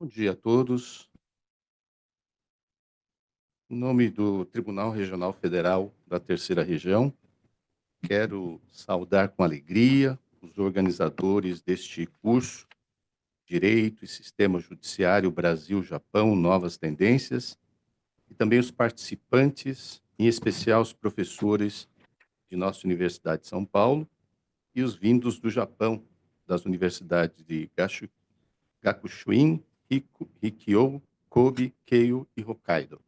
Bom dia a todos. Em nome do Tribunal Regional Federal da Terceira Região, quero saudar com alegria os organizadores deste curso Direito e Sistema Judiciário Brasil-Japão, Novas Tendências, e também os participantes, em especial os professores de nossa Universidade de São Paulo e os vindos do Japão, das universidades de Gakushūin, Rikkyō, Kobe, Keio e Hokkaido.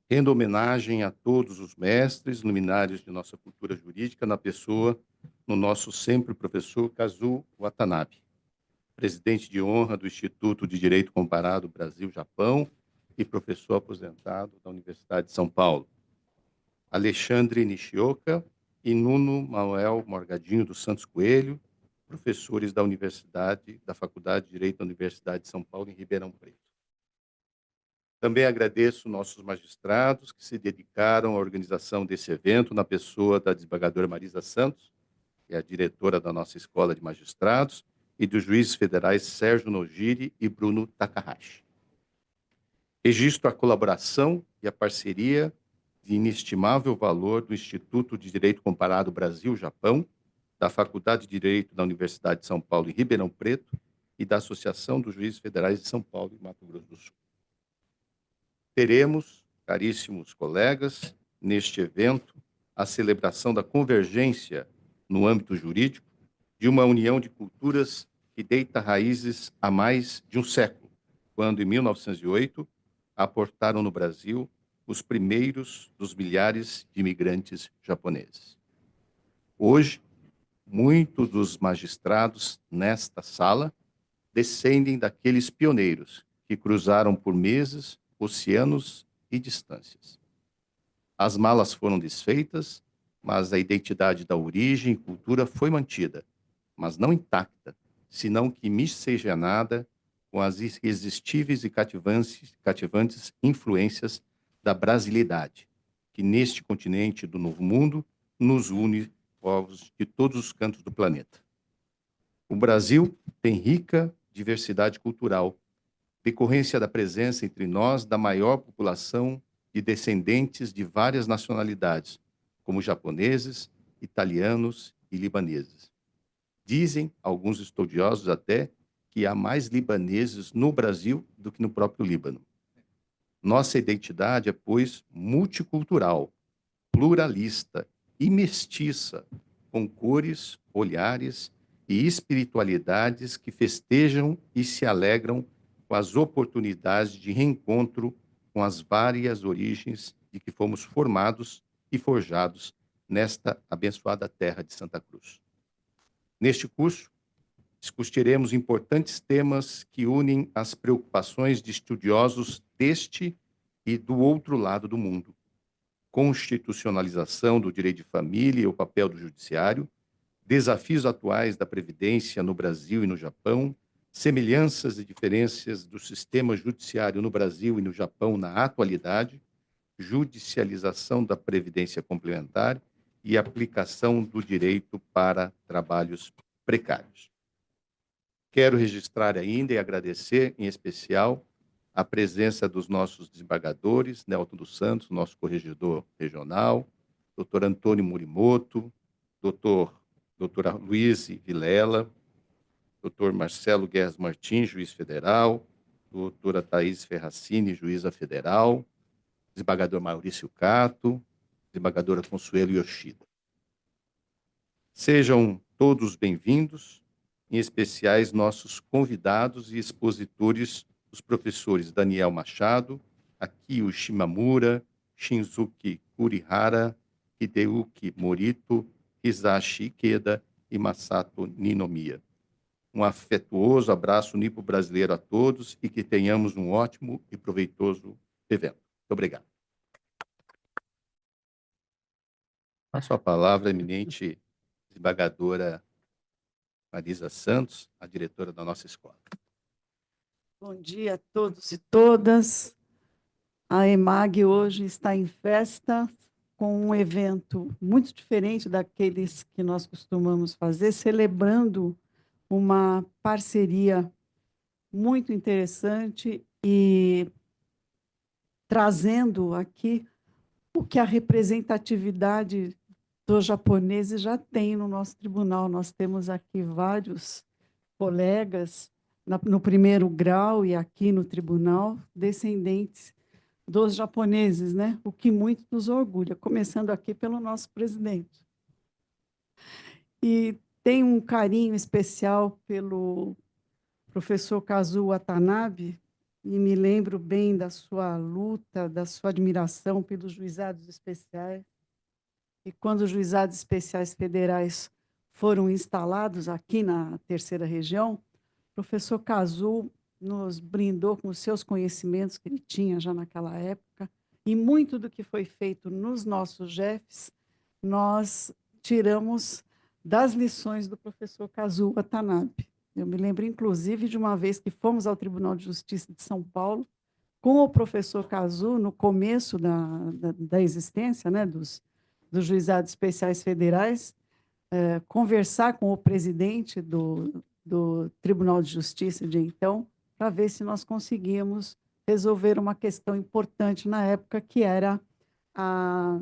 Rendo homenagem a todos os mestres, luminares de nossa cultura jurídica, na pessoa, no nosso sempre professor Kazuo Watanabe, presidente de honra do Instituto de Direito Comparado Brasil-Japão e professor aposentado da Universidade de São Paulo. Alexandre Nishioka e Nuno Manuel Morgadinho dos Santos Coelho, professores da Faculdade de Direito da Universidade de São Paulo, em Ribeirão Preto. Também agradeço nossos magistrados que se dedicaram à organização desse evento, na pessoa da desembargadora Marisa Santos, que é a diretora da nossa Escola de Magistrados, e dos juízes federais Sérgio Nojiri e Bruno Takahashi. Registro a colaboração e a parceria de inestimável valor do Instituto de Direito Comparado Brasil-Japão, da Faculdade de Direito da Universidade de São Paulo, em Ribeirão Preto, e da Associação dos Juízes Federais de São Paulo e Mato Grosso do Sul. Teremos, caríssimos colegas, neste evento, a celebração da convergência no âmbito jurídico de uma união de culturas que deita raízes há mais de um século, quando, em 1908, aportaram no Brasil os primeiros dos milhares de imigrantes japoneses. Hoje, muitos dos magistrados nesta sala descendem daqueles pioneiros que cruzaram por meses, oceanos e distâncias. As malas foram desfeitas, mas a identidade da origem e cultura foi mantida, mas não intacta, senão que miscigenada com as irresistíveis e cativantes influências da brasilidade, que neste continente do Novo Mundo nos une povos de todos os cantos do planeta. O Brasil tem rica diversidade cultural, decorrência da presença entre nós da maior população de descendentes de várias nacionalidades, como japoneses, italianos e libaneses. Dizem alguns estudiosos até que há mais libaneses no Brasil do que no próprio Líbano. Nossa identidade é, pois, multicultural, pluralista e mestiça, com cores, olhares e espiritualidades que festejam e se alegram com as oportunidades de reencontro com as várias origens de que fomos formados e forjados nesta abençoada terra de Santa Cruz. Neste curso, discutiremos importantes temas que unem as preocupações de estudiosos deste e do outro lado do mundo: constitucionalização do direito de família e o papel do judiciário, desafios atuais da Previdência no Brasil e no Japão, semelhanças e diferenças do sistema judiciário no Brasil e no Japão na atualidade, judicialização da Previdência complementar e aplicação do direito para trabalhos precários. Quero registrar ainda e agradecer, em especial, a presença dos nossos desembargadores, Nelton dos Santos, nosso corregedor regional, doutor Antônio Morimoto, doutora Luíse Vilela, doutor Marcelo Guerras Martins, juiz federal, doutora Thaís Ferracini, juíza federal, desembargador Maurício Cato, desembargadora Consuelo Yoshida. Sejam todos bem-vindos, em especiais nossos convidados e expositores, os professores Daniel Machado, Akio Shimamura, Shinzuki Kurihara, Hideuki Morito, Hisashi Ikeda e Masato Ninomiya. Um afetuoso abraço nipo-brasileiro a todos e que tenhamos um ótimo e proveitoso evento. Muito obrigado. Passo a palavra à eminente desembargadora Marisa Santos, a diretora da nossa escola. Bom dia a todos e todas. A EMAG hoje está em festa com um evento muito diferente daqueles que nós costumamos fazer, celebrando uma parceria muito interessante e trazendo aqui o que a representatividade dos japoneses já tem no nosso tribunal. Nós temos aqui vários colegas no primeiro grau e aqui no tribunal, descendentes dos japoneses, né? O que muito nos orgulha, começando aqui pelo nosso presidente. E tem um carinho especial pelo professor Kazuo Watanabe, e me lembro bem da sua luta, da sua admiração pelos juizados especiais. E quando os juizados especiais federais foram instalados aqui na terceira região, o professor Kazuo nos brindou com os seus conhecimentos que ele tinha já naquela época, e muito do que foi feito nos nossos jefes, nós tiramos das lições do professor Kazuo Watanabe. Eu me lembro, inclusive, de uma vez que fomos ao Tribunal de Justiça de São Paulo, com o professor Kazuo, no começo da existência, né, dos juizados especiais federais, conversar com o presidente do Tribunal de Justiça de então, para ver se nós conseguíamos resolver uma questão importante na época, que era a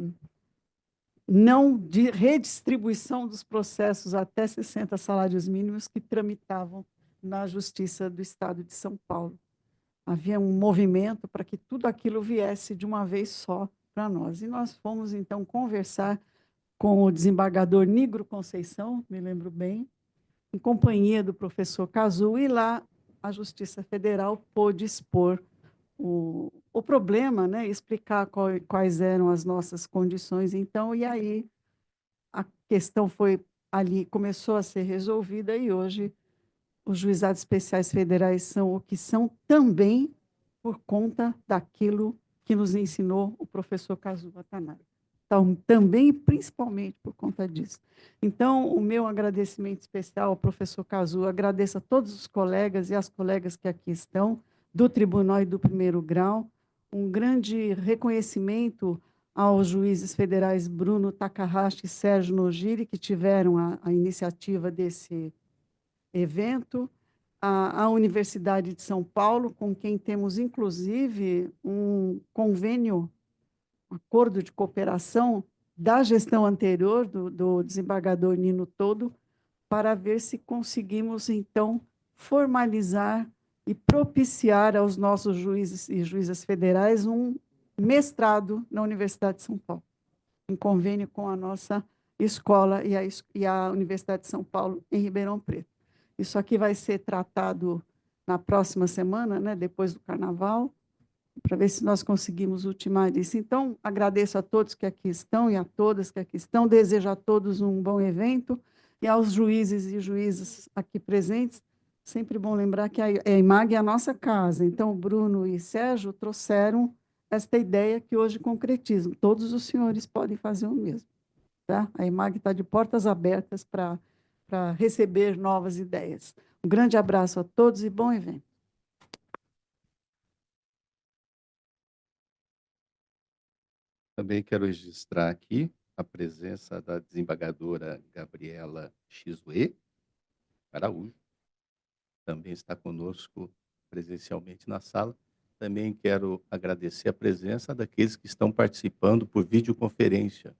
não de redistribuição dos processos até 60 salários mínimos que tramitavam na Justiça do Estado de São Paulo. Havia um movimento para que tudo aquilo viesse de uma vez só para nós. E nós fomos, então, conversar com o desembargador Nigro Conceição, me lembro bem, em companhia do professor Kazuo, e lá a Justiça Federal pôde expor o problema, né, explicar quais eram as nossas condições, então, e aí a questão foi ali, começou a ser resolvida, e hoje os juizados especiais federais são o que são também por conta daquilo que nos ensinou o professor Kazuo Watanabe. Então, também e principalmente por conta disso. Então, o meu agradecimento especial ao professor Kazuo, agradeço a todos os colegas e as colegas que aqui estão, do tribunal e do primeiro grau, um grande reconhecimento aos juízes federais Bruno Takahashi e Sérgio Nojiri, que tiveram a iniciativa desse evento, a Universidade de São Paulo, com quem temos, inclusive, um convênio, um acordo de cooperação da gestão anterior do desembargador Nino Todo, para ver se conseguimos, então, formalizar e propiciar aos nossos juízes e juízas federais um mestrado na Universidade de São Paulo, em convênio com a nossa escola e a Universidade de São Paulo, em Ribeirão Preto. Isso aqui vai ser tratado na próxima semana, né, depois do Carnaval, para ver se nós conseguimos ultimar isso. Então, agradeço a todos que aqui estão e a todas que aqui estão, desejo a todos um bom evento, e aos juízes e juízes aqui presentes, sempre bom lembrar que a EMAG é a nossa casa, então Bruno e Sérgio trouxeram esta ideia que hoje concretizam. Todos os senhores podem fazer o mesmo. Tá? A EMAG está de portas abertas para receber novas ideias. Um grande abraço a todos e bom evento. Também quero registrar aqui a presença da desembargadora Gabriela Xue Araújo, também está conosco presencialmente na sala. Também quero agradecer a presença daqueles que estão participando por videoconferência.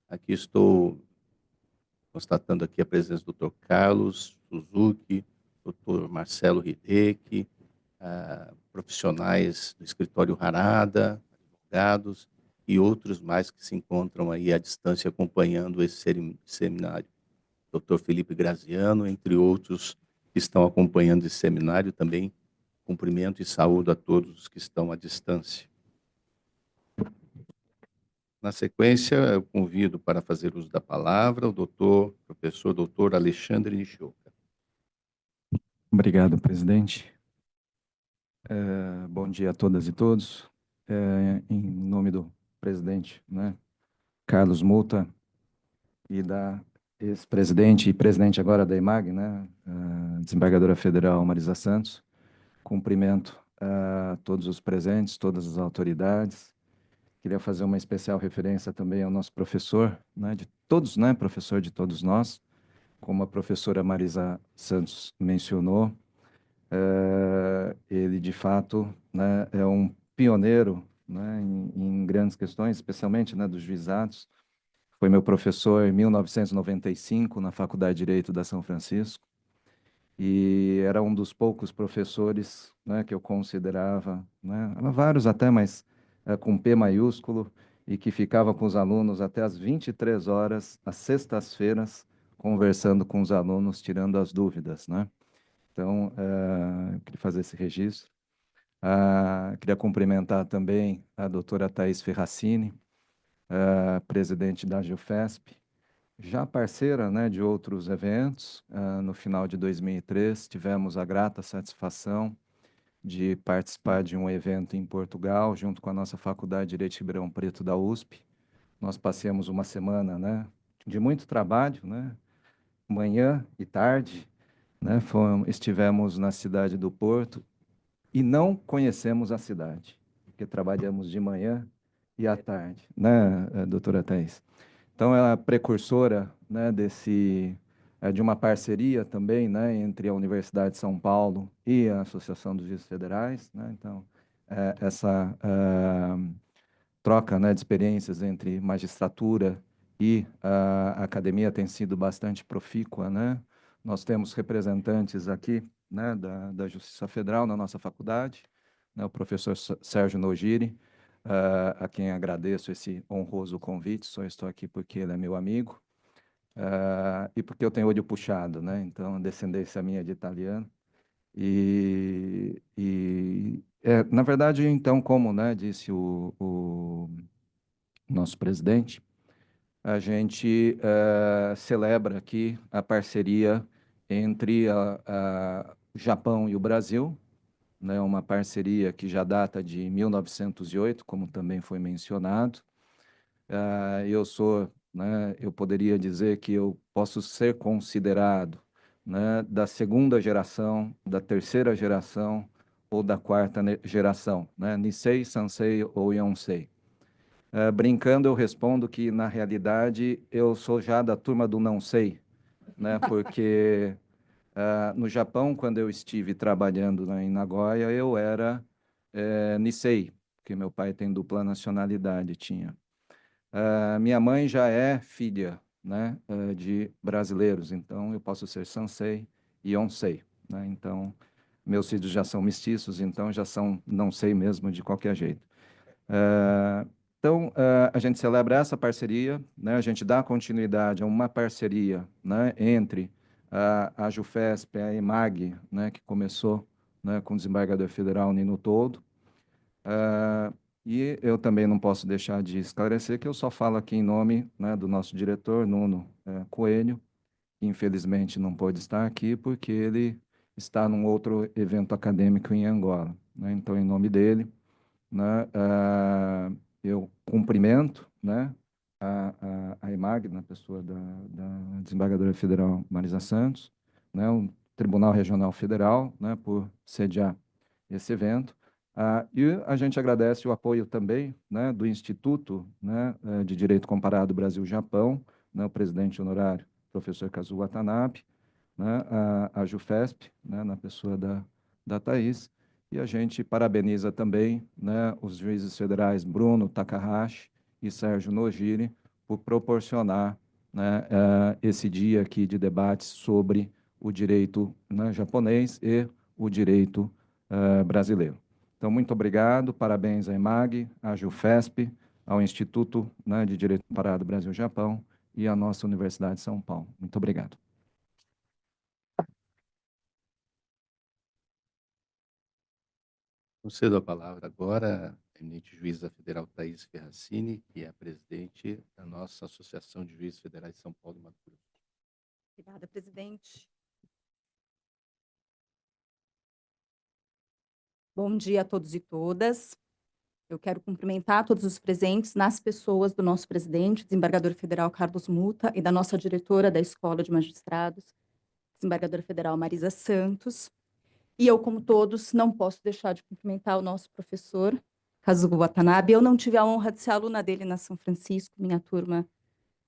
Aqui estou constatando aqui a presença do Dr. Carlos Suzuki, Dr. Marcelo Hideki, profissionais do escritório Harada, advogados e outros mais que se encontram aí à distância acompanhando esse seminário. Dr. Felipe Graziano, entre outros que estão acompanhando esse seminário, também cumprimento e saúdo a todos os que estão à distância. Na sequência, eu convido para fazer uso da palavra o professor doutor Alexandre Nishioka. Obrigado, presidente. Bom dia a todas e todos. Em nome do presidente, né, Carlos Mouta, e da ex-presidente e presidente agora da EMAG, né, a desembargadora federal Marisa Santos, cumprimento a todos os presentes, todas as autoridades. Queria fazer uma especial referência também ao nosso professor, né, de todos, né, professor de todos nós, como a professora Marisa Santos mencionou. Ele, de fato, né, é um pioneiro, né, em grandes questões, especialmente, né, dos juizados. Foi meu professor em 1995 na Faculdade de Direito da São Francisco e era um dos poucos professores, né, que eu considerava, né, vários até, mas com P maiúsculo, e que ficava com os alunos até às 23 horas, às sextas-feiras, conversando com os alunos, tirando as dúvidas, né? Então, eu queria fazer esse registro. Queria cumprimentar também a doutora Thais Ferracini, presidente da GEFESP, já parceira, né, de outros eventos. No final de 2003, tivemos a grata satisfação de participar de um evento em Portugal, junto com a nossa Faculdade de Direito de Ribeirão Preto da USP. Nós passamos uma semana, né, de muito trabalho, né, manhã e tarde, né, estivemos na cidade do Porto e não conhecemos a cidade, porque trabalhamos de manhã e à tarde, né, doutora Thais? Então, ela é a precursora, né, de uma parceria também, né, entre a Universidade de São Paulo e a Associação dos Juízes Federais, né? Então, essa troca, né, de experiências entre magistratura e a academia tem sido bastante profícua, né? Nós temos representantes aqui, né, da Justiça Federal na nossa faculdade, né, o professor Sérgio Nogiri, a quem agradeço esse honroso convite. Só estou aqui porque ele é meu amigo, e porque eu tenho olho puxado, né? Então, a descendência minha é de italiano. Na verdade, então, como, né, disse o nosso presidente, a gente celebra aqui a parceria entre o Japão e o Brasil, né, uma parceria que já data de 1908, como também foi mencionado. Eu poderia dizer que eu posso ser considerado, né, da segunda geração, da terceira geração ou da quarta geração, né, Nisei, Sansei ou Yonsei. Brincando, eu respondo que, na realidade, eu sou já da turma do não sei, né, porque no Japão, quando eu estive trabalhando em Nagoya, eu era Nisei, porque meu pai tem dupla nacionalidade, tinha. Minha mãe já é filha, né, de brasileiros, então eu posso ser Sansei e Yonsei, né? Então, meus filhos já são mestiços, então já são não sei mesmo de qualquer jeito. Então, a gente celebra essa parceria, né? A gente dá continuidade a uma parceria, né, entre a JUFESP, a EMAG, né, que começou, né, com o desembargador federal Nino Toldo. E eu também não posso deixar de esclarecer que eu só falo aqui em nome, né, do nosso diretor, Nuno Coelho, que infelizmente não pôde estar aqui porque ele está num outro evento acadêmico em Angola, né? Então, em nome dele, né, eu cumprimento, né, a EMAG, na pessoa da desembargadora federal Marisa Santos, né, o Tribunal Regional Federal, né, por sediar esse evento. E a gente agradece o apoio também, né, do Instituto, né, de Direito Comparado Brasil-Japão, né, o presidente honorário, professor Kazuo Watanabe, né, a JUFESP, né, na pessoa da Thais, e a gente parabeniza também, né, os juízes federais Bruno Takahashi e Sérgio Nogiri por proporcionar, né, esse dia aqui de debate sobre o direito, né, japonês e o direito brasileiro. Então, muito obrigado, parabéns à EMAG, à JUFESP, ao Instituto, né, de Direito Comparado Brasil-Japão e à nossa Universidade de São Paulo. Muito obrigado. Concedo a palavra agora à eminente juíza federal Thais Ferracini, que é a presidente da nossa Associação de Juízes Federais de São Paulo e Mato Grosso. Obrigada, presidente. Bom dia a todos e todas. Eu quero cumprimentar todos os presentes nas pessoas do nosso presidente, desembargador federal Carlos Muta, e da nossa diretora da Escola de Magistrados, desembargadora federal Marisa Santos. E eu, como todos, não posso deixar de cumprimentar o nosso professor, Kazuo Watanabe. Eu não tive a honra de ser aluna dele na São Francisco, minha turma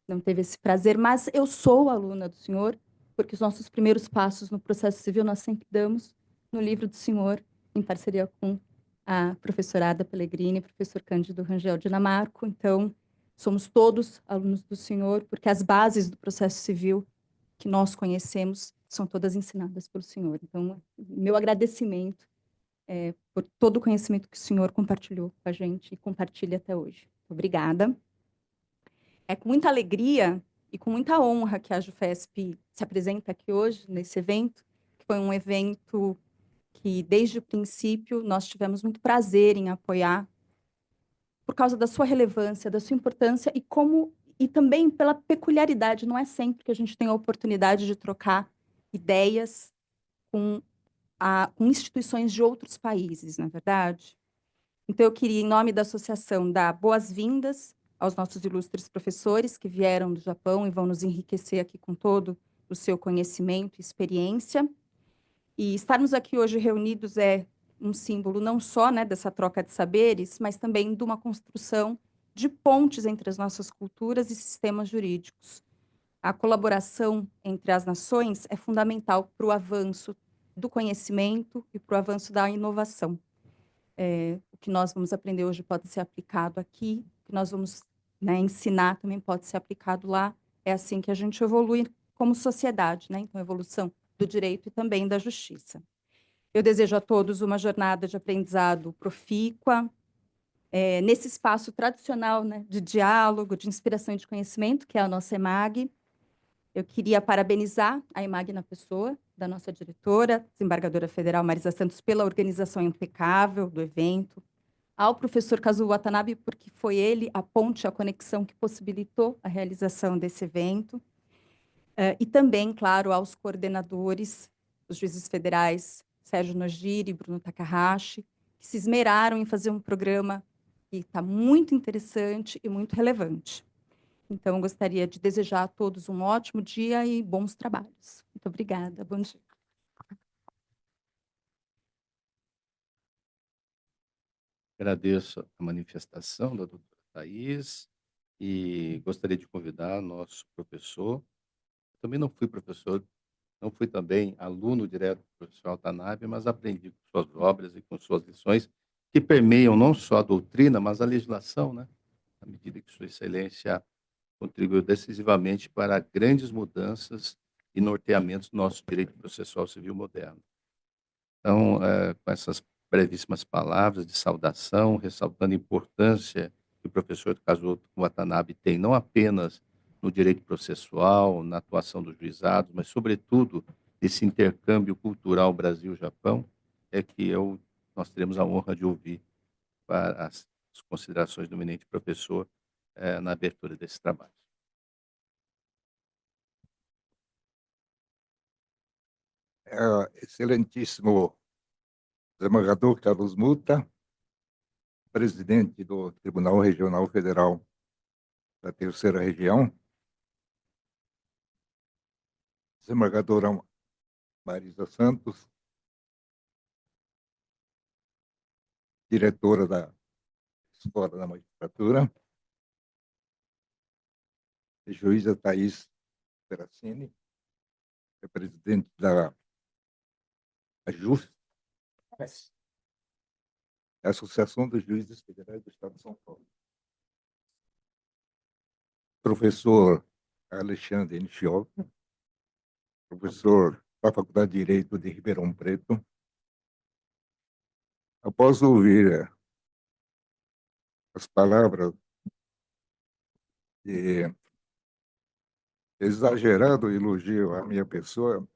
não teve esse prazer, mas eu sou aluna do senhor, porque os nossos primeiros passos no processo civil nós sempre damos no livro do senhor, em parceria com a professora Ada Pellegrini, professor Cândido Rangel Dinamarco. Então, somos todos alunos do senhor, porque as bases do processo civil que nós conhecemos são todas ensinadas pelo senhor. Então, meu agradecimento por todo o conhecimento que o senhor compartilhou com a gente e compartilha até hoje. Obrigada. É com muita alegria e com muita honra que a JUFESP se apresenta aqui hoje, nesse evento, que foi um evento que, desde o princípio, nós tivemos muito prazer em apoiar, por causa da sua relevância, da sua importância e também pela peculiaridade. Não é sempre que a gente tem a oportunidade de trocar ideias com, com instituições de outros países, não é verdade? Então, eu queria, em nome da associação, dar boas-vindas aos nossos ilustres professores que vieram do Japão e vão nos enriquecer aqui com todo o seu conhecimento e experiência. E estarmos aqui hoje reunidos é um símbolo não só, né, dessa troca de saberes, mas também de uma construção de pontes entre as nossas culturas e sistemas jurídicos. A colaboração entre as nações é fundamental para o avanço do conhecimento e para o avanço da inovação. O que nós vamos aprender hoje pode ser aplicado aqui, o que nós vamos, né, ensinar também pode ser aplicado lá. É assim que a gente evolui como sociedade, né? Então, evolução do direito e também da justiça. Eu desejo a todos uma jornada de aprendizado profícua, nesse espaço tradicional, né, de diálogo, de inspiração e de conhecimento, que é a nossa EMAG. Eu queria parabenizar a EMAG na pessoa da nossa diretora, desembargadora federal Marisa Santos, pela organização impecável do evento, ao professor Kazuo Watanabe, porque foi ele a ponte, a conexão que possibilitou a realização desse evento, e também, claro, aos coordenadores, os juízes federais, Sérgio Nojiri e Bruno Takahashi, que se esmeraram em fazer um programa que está muito interessante e muito relevante. Então, eu gostaria de desejar a todos um ótimo dia e bons trabalhos. Muito obrigada. Bom dia. Agradeço a manifestação da doutora Thais e gostaria de convidar nosso professor. Também não fui professor, não fui também aluno direto do professor Watanabe, mas aprendi com suas obras e com suas lições, que permeiam não só a doutrina, mas a legislação, né? À medida que Sua Excelência contribuiu decisivamente para grandes mudanças e norteamentos do nosso direito processual civil moderno. Então, com essas brevíssimas palavras de saudação, ressaltando a importância que o professor Kazuo Watanabe tem, não apenas no direito processual, na atuação dos juizados, mas, sobretudo, esse intercâmbio cultural Brasil-Japão, é que nós teremos a honra de ouvir para as considerações do eminente professor na abertura desse trabalho. Excelentíssimo desembargador Carlos Muta, presidente do Tribunal Regional Federal da Terceira Região, desembargadora Marisa Santos, diretora da Escola da Magistratura, e juíza Thais Peracini, é presidente da AJUF, Associação dos Juízes Federais do Estado de São Paulo. Professor Alexandre Nishioka, professor da Faculdade de Direito de Ribeirão Preto. Após ouvir as palavras de exagerado elogio à minha pessoa,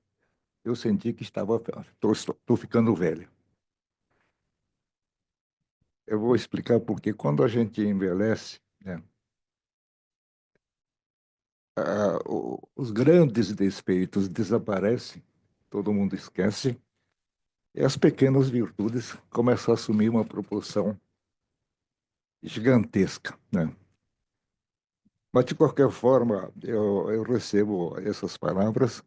eu senti que estou ficando velho. Eu vou explicar porque quando a gente envelhece, né, os grandes defeitos desaparecem, todo mundo esquece, e as pequenas virtudes começam a assumir uma proporção gigantesca, né? Mas, de qualquer forma, eu recebo essas palavras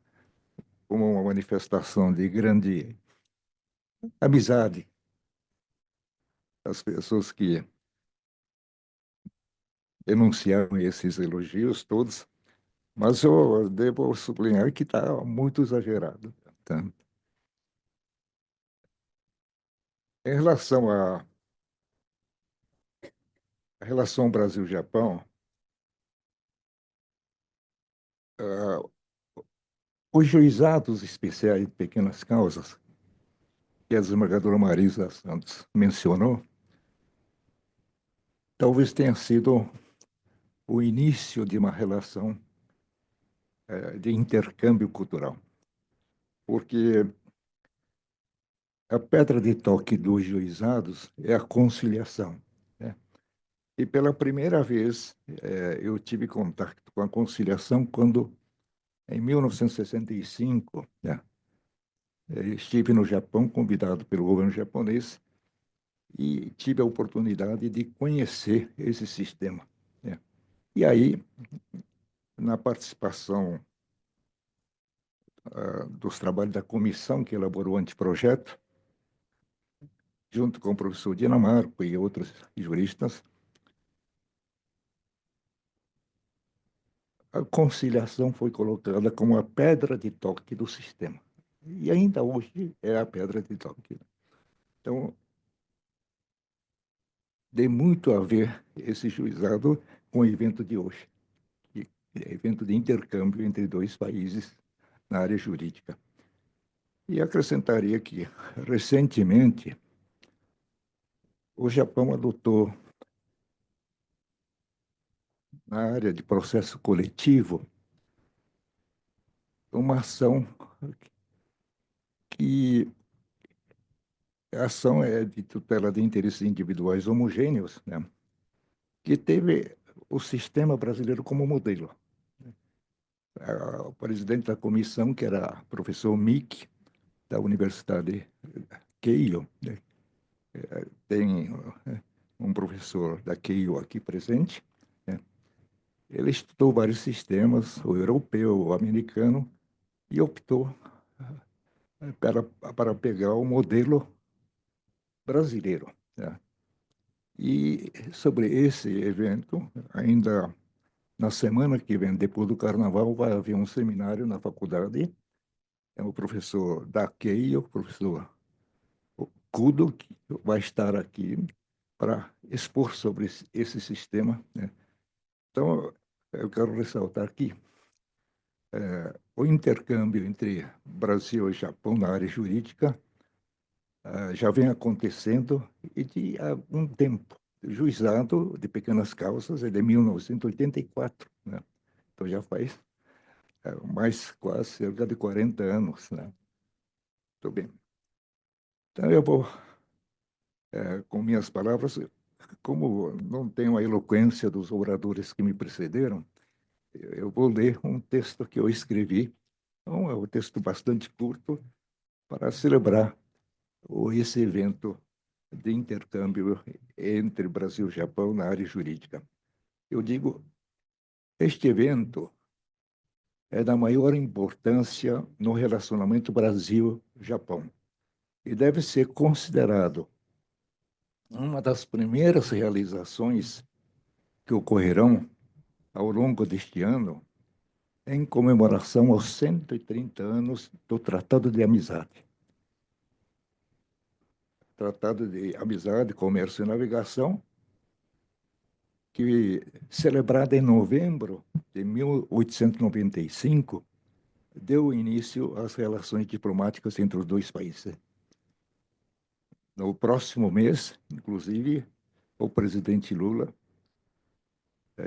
como uma manifestação de grande amizade das pessoas que enunciaram esses elogios todos, mas eu devo sublinhar que está muito exagerado, tá? Em relação à relação Brasil-Japão, ah, os juizados especiais de pequenas causas, que a desembargadora Marisa Santos mencionou, talvez tenha sido o início de uma relação de intercâmbio cultural, porque a pedra de toque dos juizados é a conciliação, né? E pela primeira vez eu tive contato com a conciliação quando, em 1965, né, estive no Japão, convidado pelo governo japonês, e tive a oportunidade de conhecer esse sistema, né? E aí, na participação dos trabalhos da comissão que elaborou o anteprojeto, junto com o professor Dinamarco e outros juristas, a conciliação foi colocada como a pedra de toque do sistema. E ainda hoje é a pedra de toque. Então, tem muito a ver esse juizado com o evento de hoje, que é evento de intercâmbio entre dois países na área jurídica. E acrescentaria que, recentemente, o Japão adotou, na área de processo coletivo, uma ação que a ação é de tutela de interesses individuais homogêneos, né, que teve o sistema brasileiro como modelo. O presidente da comissão, que era professor Miki, da Universidade Keio, né, tem um professor da Keio aqui presente, né, ele estudou vários sistemas, o europeu, o americano, e optou para pegar o modelo brasileiro, né? E sobre esse evento, ainda na semana que vem, depois do Carnaval, vai haver um seminário na faculdade. É o professor da Keio, o professor Kudo, que vai estar aqui para expor sobre esse sistema, né? Então, eu quero ressaltar aqui o intercâmbio entre Brasil e Japão na área jurídica já vem acontecendo e de algum tempo. O juizado de pequenas causas é de 1984, né? Então já faz mais quase cerca de 40 anos, né? Muito bem. Então eu vou, com minhas palavras, como não tenho a eloquência dos oradores que me precederam, eu vou ler um texto que eu escrevi. Então, é um texto bastante curto para celebrar esse evento de intercâmbio entre Brasil e Japão na área jurídica. Eu digo, este evento é da maior importância no relacionamento Brasil-Japão e deve ser considerado uma das primeiras realizações que ocorrerão ao longo deste ano em comemoração aos 130 anos do Tratado de Amizade. Tratado de Amizade, Comércio e Navegação, que, celebrado em novembro de 1895, deu início às relações diplomáticas entre os dois países. No próximo mês, inclusive, o presidente Lula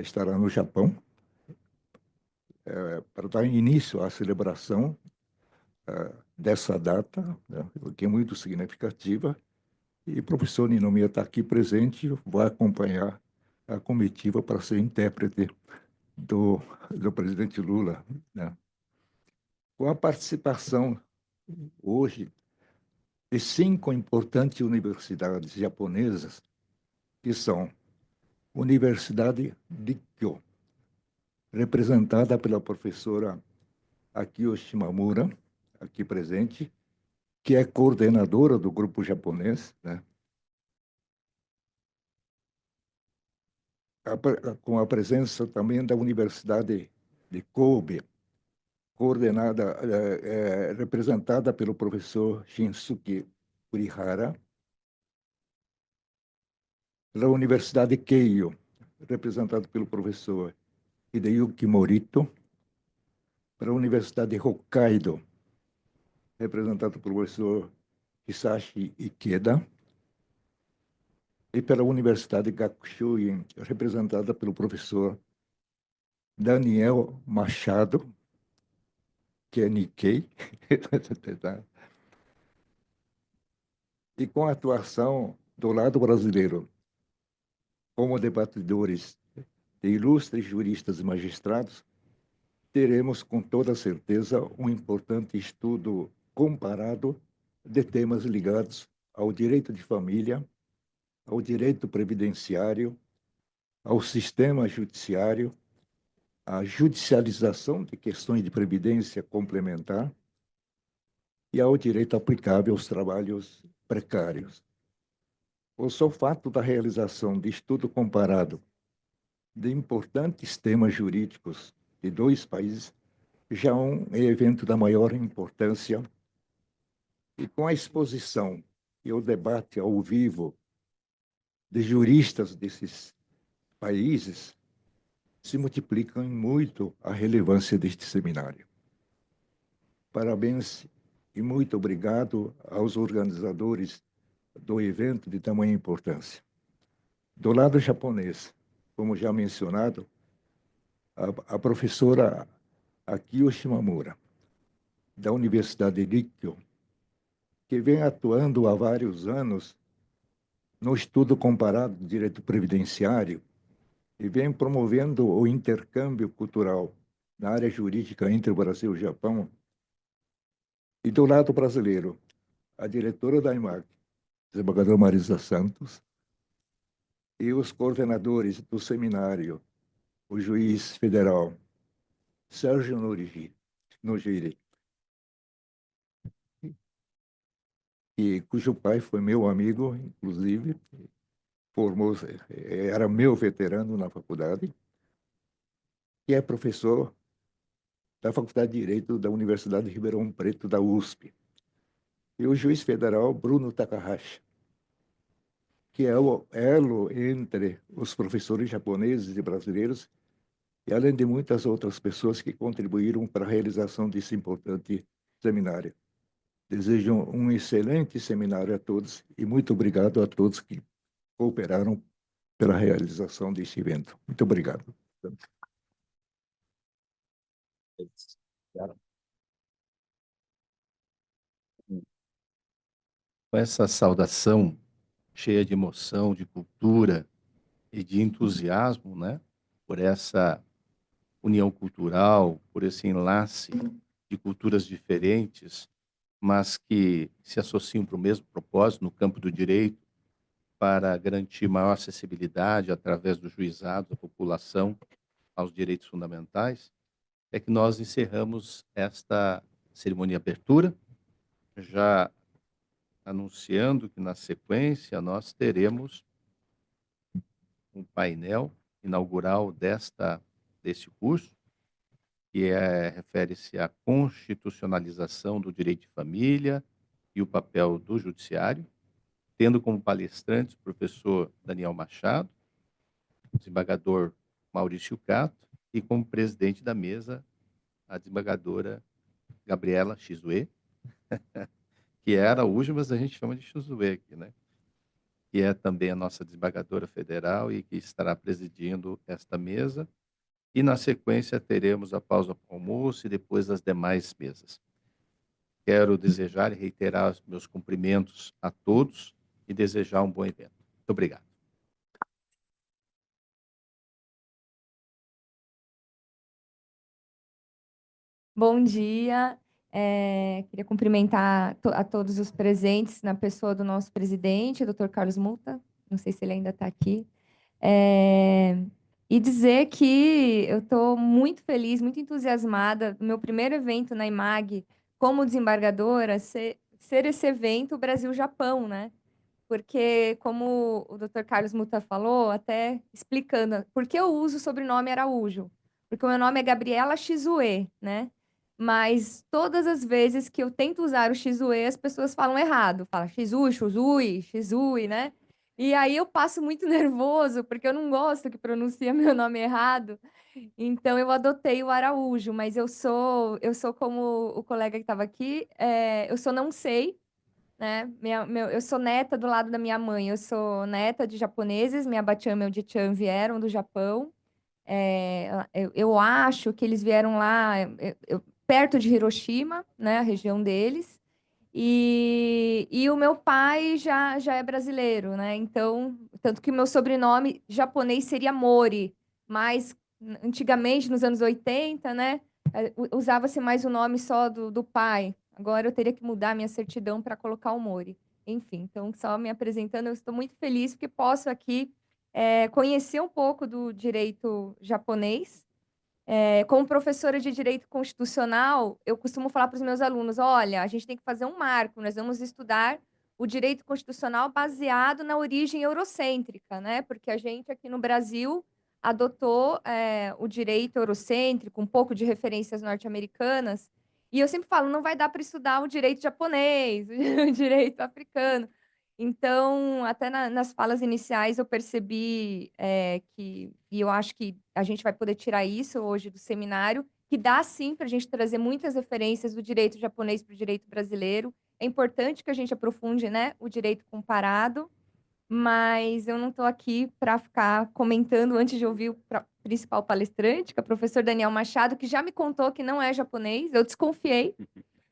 estará no Japão para dar início à celebração dessa data, né, que é muito significativa, e o professor Ninomiya está aqui presente, vai acompanhar a comitiva para ser intérprete do presidente Lula, né? Com a participação hoje de 5 importantes universidades japonesas, que são Universidade de Kyo, representada pela professora Akio Shimamura, aqui presente, que é coordenadora do grupo japonês, né? Com a presença também da Universidade de Kobe, coordenada, representada pelo professor Shinsuke Kurihara, pela Universidade Keio, representado pelo professor Hideyuki Morito, pela Universidade de Hokkaido, representado pelo professor Hisashi Ikeda, e pela Universidade Gakushuin, representada pelo professor Daniel Machado, que é Nikkei, e com a atuação do lado brasileiro, como debatedores de ilustres juristas e magistrados, teremos com toda certeza um importante estudo comparado de temas ligados ao direito de família, ao direito previdenciário, ao sistema judiciário, à judicialização de questões de previdência complementar e ao direito aplicável aos trabalhos precários. O só fato da realização de estudo comparado de importantes temas jurídicos de dois países já é um evento da maior importância, e com a exposição e o debate ao vivo de juristas desses países, se multiplicam muito a relevância deste seminário. Parabéns e muito obrigado aos organizadores do evento de tamanha importância. Do lado japonês, como já mencionado, a professora Akio Shimamura, da Universidade de Rikkyo, que vem atuando há vários anos no estudo comparado do direito previdenciário e vem promovendo o intercâmbio cultural na área jurídica entre o Brasil e o Japão. E do lado brasileiro, a diretora da IMAG, desembargadora Marisa Santos, e os coordenadores do seminário, o juiz federal Sérgio Nogiri, cujo pai foi meu amigo, inclusive, era meu veterano na faculdade, e é professor da Faculdade de Direito da Universidade de Ribeirão Preto, da USP. E o juiz federal Bruno Takahashi, que é o elo entre os professores japoneses e brasileiros, e além de muitas outras pessoas que contribuíram para a realização desse importante seminário. Desejo um excelente seminário a todos e muito obrigado a todos que cooperaram pela realização deste evento. Muito obrigado. Com essa saudação cheia de emoção, de cultura e de entusiasmo, né, por essa união cultural, por esse enlace de culturas diferentes, mas que se associam para o mesmo propósito no campo do direito, para garantir maior acessibilidade através do juizado da população aos direitos fundamentais, é que nós encerramos esta cerimônia de abertura, já anunciando que na sequência nós teremos um painel inaugural deste curso, que refere-se à constitucionalização do direito de família e o papel do judiciário, tendo como palestrantes o professor Daniel Machado, o desembargador Maurício Cato e como presidente da mesa a desembargadora Gabriela Chizue, que é Araújo, mas a gente chama de Chizue aqui, né? Que é também a nossa desembargadora federal e que estará presidindo esta mesa. E, na sequência, teremos a pausa para o almoço e depois as demais mesas. Quero desejar e reiterar os meus cumprimentos a todos e desejar um bom evento. Muito obrigado. Bom dia. Queria cumprimentar a todos os presentes na pessoa do nosso presidente, Dr. Carlos Muta. Não sei se ele ainda está aqui. E dizer que eu estou muito feliz, muito entusiasmada do meu primeiro evento na IMAG como desembargadora ser esse evento Brasil-Japão, né? Porque, como o Dr. Carlos Muta falou, até explicando, por que eu uso o sobrenome Araújo? Porque o meu nome é Gabriela Chizue, né? Mas todas as vezes que eu tento usar o Chizue, as pessoas falam errado. Fala Shizui, Shuzui, Shizui, né? E aí eu passo muito nervoso, porque eu não gosto que pronuncia meu nome errado. Então eu adotei o Araújo, mas eu sou como o colega que estava aqui, eu sou não sei, né? Eu sou neta do lado da minha mãe, eu sou neta de japoneses, minha batiã e meu dichan vieram do Japão. Eu acho que eles vieram lá perto de Hiroshima, né, a região deles. E o meu pai já é brasileiro, né? Então, tanto que o meu sobrenome japonês seria Mori, mas antigamente, nos anos 80, né, usava-se mais o nome só do pai. Agora eu teria que mudar minha certidão para colocar o Mori. Enfim, então, só me apresentando, eu estou muito feliz porque posso aqui conhecer um pouco do direito japonês. Como professora de direito constitucional, eu costumo falar para os meus alunos: olha, a gente tem que fazer um marco, nós vamos estudar o direito constitucional baseado na origem eurocêntrica, né? Porque a gente aqui no Brasil adotou o direito eurocêntrico, um pouco de referências norte-americanas, e eu sempre falo: não vai dar para estudar o direito japonês, o direito africano. Então, até nas falas iniciais eu percebi e eu acho que a gente vai poder tirar isso hoje do seminário, que dá sim para a gente trazer muitas referências do direito japonês para o direito brasileiro. É importante que a gente aprofunde, né, o direito comparado, mas eu não estou aqui para ficar comentando antes de ouvir o principal palestrante, que é o professor Daniel Machado, que já me contou que não é japonês, eu desconfiei,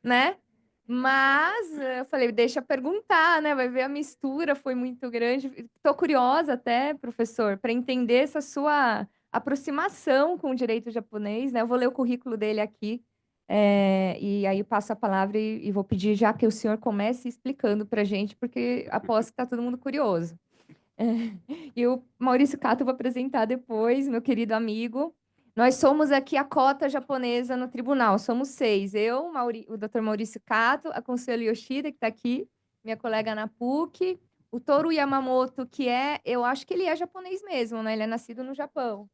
né? Mas eu falei, deixa eu perguntar, né? Vai ver a mistura foi muito grande. Estou curiosa até, professor, para entender essa sua aproximação com o direito japonês, né? Eu vou ler o currículo dele aqui, e aí eu passo a palavra e vou pedir já que o senhor comece explicando para a gente, porque aposto que está todo mundo curioso. E o Maurício Kato eu vou apresentar depois, meu querido amigo. Nós somos aqui a cota japonesa no tribunal, somos 6. Eu, o Dr. Maurício Kato, a Consuelo Yoshida, que está aqui, minha colega na PUC, o Toru Yamamoto, eu acho que ele é japonês mesmo, né? Ele é nascido no Japão.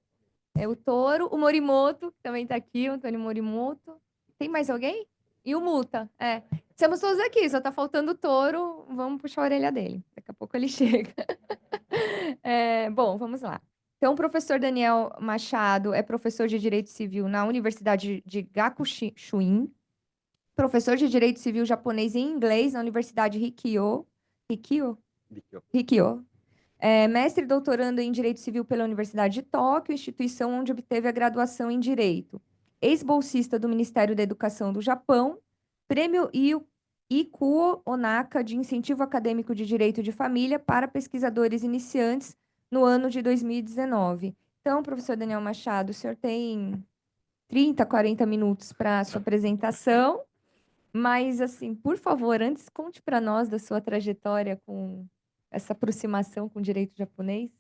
É o Toru, o Morimoto, que também está aqui, o Antônio Morimoto. Tem mais alguém? E o Muta, Estamos todos aqui, só está faltando o Toru, vamos puxar a orelha dele. Daqui a pouco ele chega. Bom, vamos lá. Então, o professor Daniel Machado é professor de Direito Civil na Universidade de Gakushuin, professor de Direito Civil japonês e inglês na Universidade Rikyo. Mestre e doutorando em Direito Civil pela Universidade de Tóquio, instituição onde obteve a graduação em Direito. Ex-bolsista do Ministério da Educação do Japão, prêmio Ikuo Onaka de Incentivo Acadêmico de Direito de Família para pesquisadores iniciantes no ano de 2019. Então, professor Daniel Machado, o senhor tem 30, 40 minutos para a sua apresentação, mas, assim, por favor, antes, conte para nós da sua trajetória com essa aproximação com o direito japonês.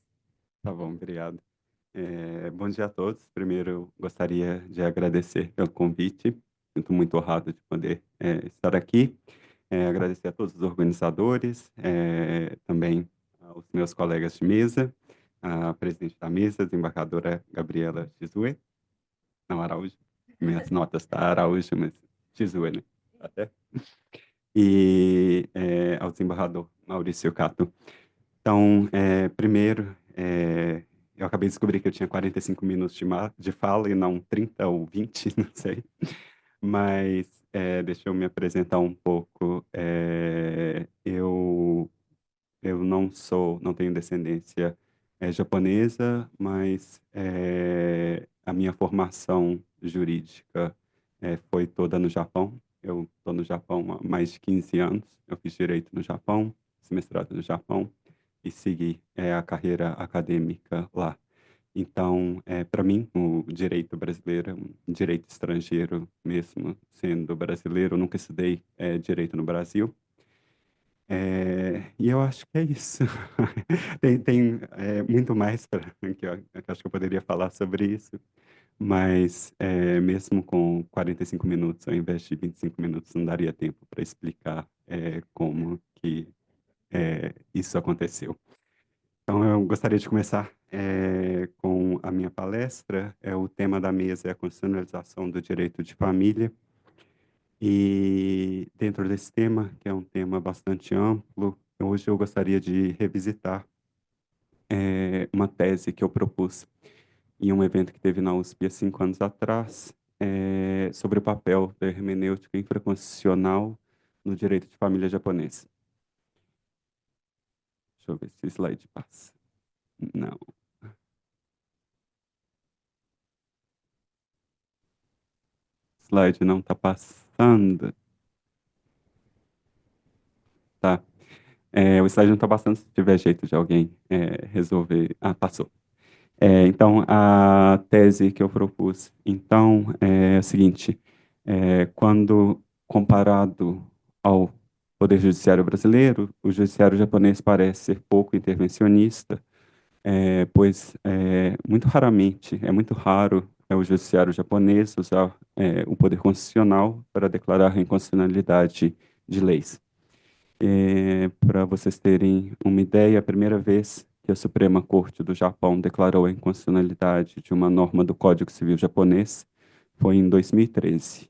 Tá bom, obrigado. Bom dia a todos. Primeiro, eu gostaria de agradecer pelo convite. Sinto muito honrado de poder estar aqui. Agradecer a todos os organizadores, também aos meus colegas de mesa, a presidente da mesa, a desembargadora Gabriela Shizue. Não, Araújo. Minhas notas tá Araújo, mas Shizue, né? Até. E ao desembargador Maurício Kato. Então, primeiro, eu acabei de descobrir que eu tinha 45 minutos de fala e não 30 ou 20, não sei. Mas deixa eu me apresentar um pouco. Eu não tenho descendência japonesa, mas a minha formação jurídica foi toda no Japão. Eu estou no Japão há mais de 15 anos. Eu fiz direito no Japão, fiz mestrado no Japão e segui a carreira acadêmica lá. Então, para mim, o direito brasileiro, um direito estrangeiro, mesmo sendo brasileiro, eu nunca estudei direito no Brasil. E eu acho que é isso. Tem muito mais que eu acho que eu poderia falar sobre isso, mas mesmo com 45 minutos, ao invés de 25 minutos, não daria tempo para explicar como que isso aconteceu. Então, eu gostaria de começar com a minha palestra. O tema da mesa é a constitucionalização do direito de família. E dentro desse tema, que é um tema bastante amplo, hoje eu gostaria de revisitar uma tese que eu propus em um evento que teve na USP há 5 anos atrás, sobre o papel da hermenêutica infraconstitucional no direito de família japonês. Deixa eu ver se o slide passa. Não. O slide não está passando. Tá. O slide não está passando, se tiver jeito de alguém resolver. Ah, passou. Então, a tese que eu propus, então, é a seguinte: quando comparado ao Poder Judiciário brasileiro, o Judiciário japonês parece ser pouco intervencionista, pois muito raramente, é muito raro o Judiciário japonês usar o Poder Constitucional para declarar a inconstitucionalidade de leis. Para vocês terem uma ideia, a primeira vez que a Suprema Corte do Japão declarou a inconstitucionalidade de uma norma do Código Civil japonês foi em 2013,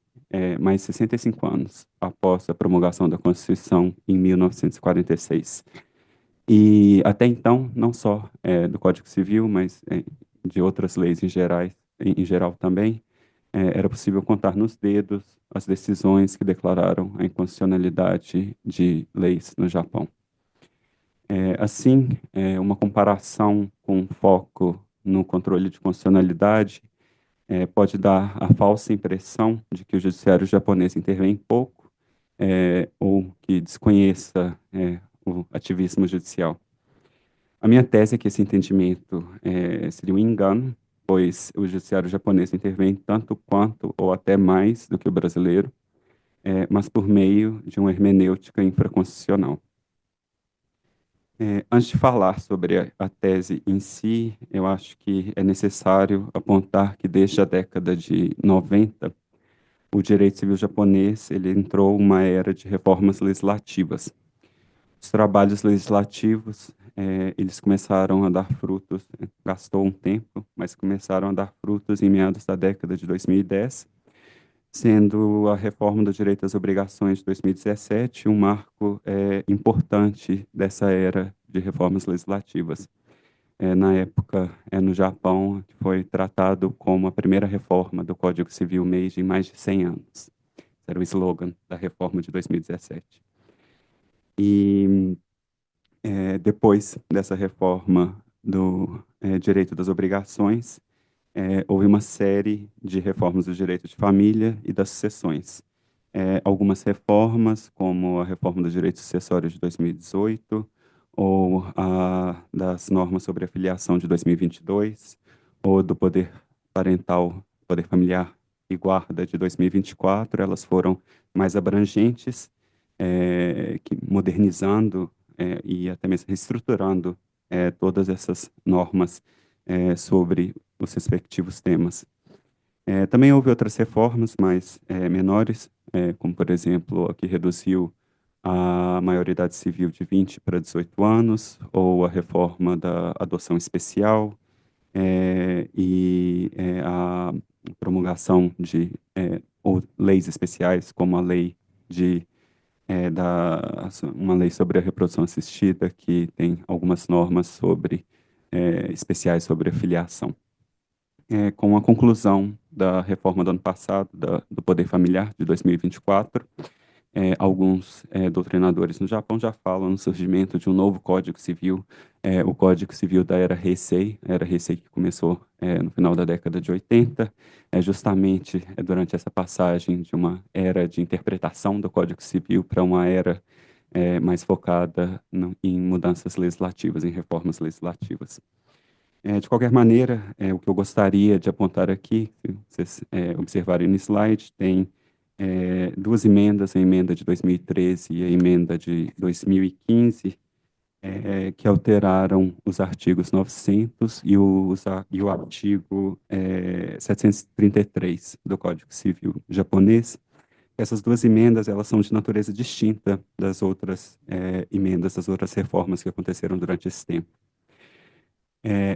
mais 65 anos após a promulgação da Constituição em 1946. E até então, não só do Código Civil, mas de outras leis em geral também, era possível contar nos dedos as decisões que declararam a inconstitucionalidade de leis no Japão. Assim, uma comparação com foco no controle de constitucionalidade pode dar a falsa impressão de que o judiciário japonês intervém pouco ou que desconheça o ativismo judicial. A minha tese é que esse entendimento seria um engano, pois o judiciário japonês intervém tanto quanto ou até mais do que o brasileiro, mas por meio de uma hermenêutica infraconstitucional. Antes de falar sobre a tese em si, eu acho que é necessário apontar que desde a década de 90, o direito civil japonês ele entrou uma era de reformas legislativas. Os trabalhos legislativos, eles começaram a dar frutos, gastou um tempo, mas começaram a dar frutos em meados da década de 2010, sendo a reforma do direito às obrigações de 2017 um marco importante dessa era de reformas legislativas. Na época, no Japão, foi tratado como a primeira reforma do Código Civil Meiji em mais de 100 anos. Era o slogan da reforma de 2017. E depois dessa reforma do direito das obrigações, houve uma série de reformas do direito de família e das sucessões. Algumas reformas, como a reforma do direito sucessório de 2018, ou a das normas sobre a filiação de 2022, ou do poder parental, poder familiar e guarda de 2024, elas foram mais abrangentes, modernizando e até mesmo reestruturando todas essas normas sobre os respectivos temas. Também houve outras reformas mais menores, como, por exemplo, a que reduziu a maioridade civil de 20 para 18 anos, ou a reforma da adoção especial, e a promulgação de ou leis especiais, como a lei de uma lei sobre a reprodução assistida, que tem algumas normas sobre especiais sobre a filiação. Com a conclusão da reforma do ano passado, do Poder Familiar, de 2024, alguns doutrinadores no Japão já falam no surgimento de um novo Código Civil, o Código Civil da Era Heisei, que começou no final da década de 80, justamente durante essa passagem de uma era de interpretação do Código Civil para uma era mais focada em mudanças legislativas, em reformas legislativas. De qualquer maneira, o que eu gostaria de apontar aqui, se vocês observarem no slide, tem duas emendas, a emenda de 2013 e a emenda de 2015, que alteraram os artigos 900 e o artigo 733 do Código Civil japonês. Essas duas emendas, elas são de natureza distinta das outras emendas, das outras reformas que aconteceram durante esse tempo.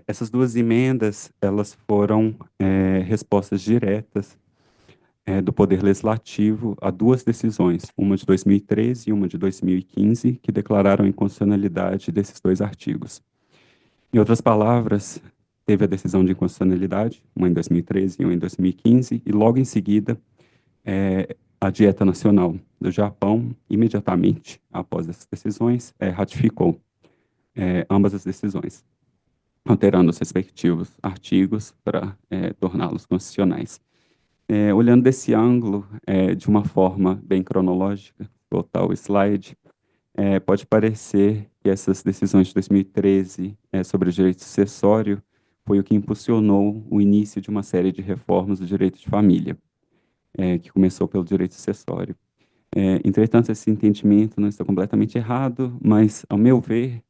Essas duas emendas, elas foram respostas diretas do Poder Legislativo a duas decisões, uma de 2013 e uma de 2015, que declararam a inconstitucionalidade desses dois artigos. Em outras palavras, teve a decisão de inconstitucionalidade, uma em 2013 e uma em 2015, e logo em seguida, a Dieta Nacional do Japão, imediatamente após essas decisões, ratificou ambas as decisões, alterando os respectivos artigos para torná-los constitucionais. Olhando desse ângulo, de uma forma bem cronológica, voltar ao slide, pode parecer que essas decisões de 2013 sobre o direito sucessório foi o que impulsionou o início de uma série de reformas do direito de família, que começou pelo direito sucessório. Entretanto, esse entendimento não está completamente errado, mas, ao meu ver,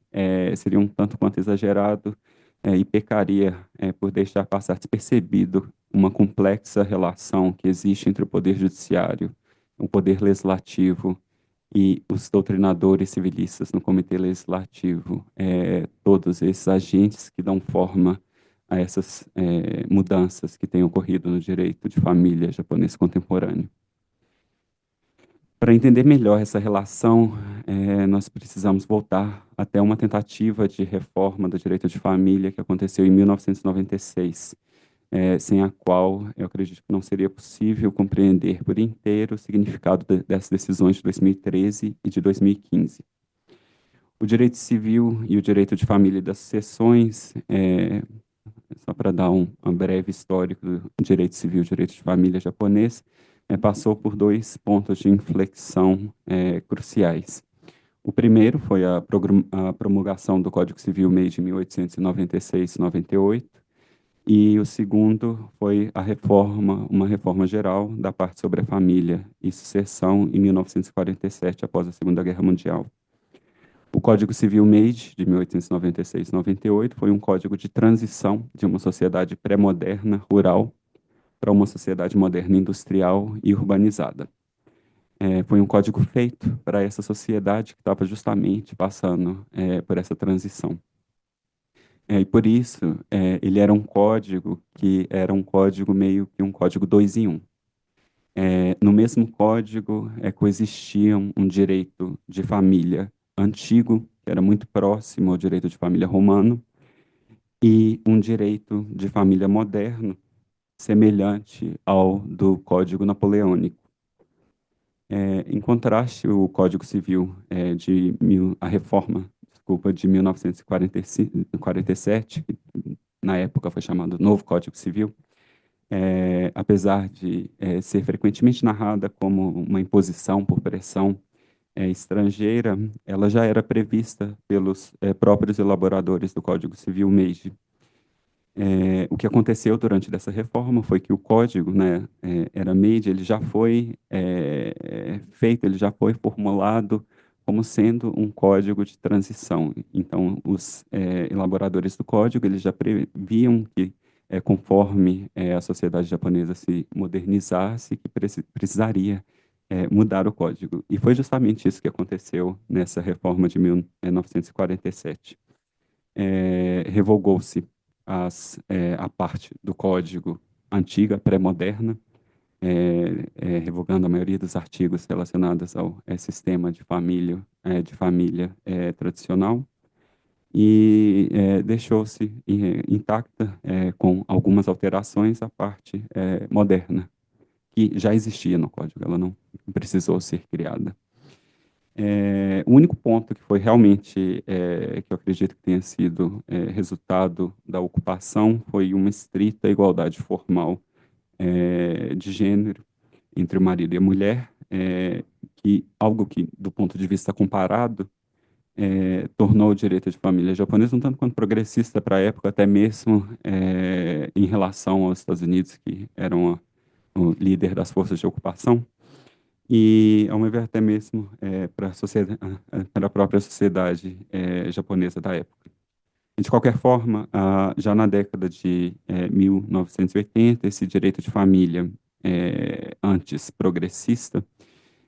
seria um tanto quanto exagerado e pecaria por deixar passar despercebido uma complexa relação que existe entre o poder judiciário, o poder legislativo e os doutrinadores civilistas no comitê legislativo, todos esses agentes que dão forma a essas mudanças que têm ocorrido no direito de família japonês contemporâneo. Para entender melhor essa relação, nós precisamos voltar até uma tentativa de reforma do direito de família que aconteceu em 1996, sem a qual eu acredito que não seria possível compreender por inteiro o significado dessas decisões de 2013 e de 2015. O direito civil e o direito de família e das sucessões, só para dar um breve histórico do direito civil e direito de família japonês, passou por dois pontos de inflexão cruciais. O primeiro foi a promulgação do Código Civil Meiji de 1896-98, e o segundo foi uma reforma geral da parte sobre a família e sucessão em 1947, após a Segunda Guerra Mundial. O Código Civil Meiji, de 1896-98, foi um código de transição de uma sociedade pré-moderna, rural, para uma sociedade moderna, industrial e urbanizada. Foi um código feito para essa sociedade que estava justamente passando por essa transição. E por isso, ele era um código que era um código meio que um código 2 em 1. No mesmo código, coexistia um direito de família antigo, que era muito próximo ao direito de família romano, e um direito de família moderno, semelhante ao do Código Napoleônico. Em contraste, o Código Civil a reforma, de 1947, que na época foi chamado Novo Código Civil, apesar de ser frequentemente narrada como uma imposição por pressão estrangeira, ela já era prevista pelos próprios elaboradores do Código Civil Meiji. O que aconteceu durante essa reforma foi que o código, né, era Meiji, ele já foi feito, ele já foi formulado como sendo um código de transição. Então, os elaboradores do código, eles já previam que, conforme a sociedade japonesa se modernizasse, que precisaria mudar o código. E foi justamente isso que aconteceu nessa reforma de 1947. Revogou-se a parte do código antiga, pré-moderna, revogando a maioria dos artigos relacionados ao sistema de família tradicional, e deixou-se intacta, com algumas alterações, a parte moderna, que já existia no código, ela não precisou ser criada. O único ponto que foi realmente, que eu acredito que tenha sido resultado da ocupação, foi uma estrita igualdade formal de gênero entre o marido e a mulher, algo que, do ponto de vista comparado, tornou o direito de família japonês um tanto quanto progressista para a época, até mesmo em relação aos Estados Unidos, que eram o líder das forças de ocupação, e, ao meu ver, até mesmo para a própria sociedade japonesa da época. De qualquer forma, já na década de 1980, esse direito de família, antes progressista,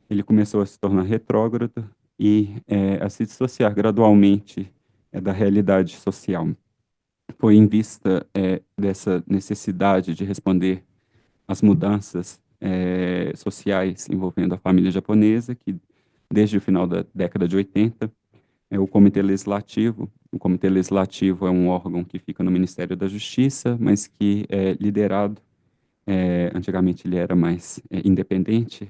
ele começou a se tornar retrógrado e a se dissociar gradualmente da realidade social. Foi em vista dessa necessidade de responder às mudanças sociais envolvendo a família japonesa, que desde o final da década de 80 é o Comitê Legislativo. O Comitê Legislativo é um órgão que fica no Ministério da Justiça, mas que é liderado, antigamente ele era mais independente,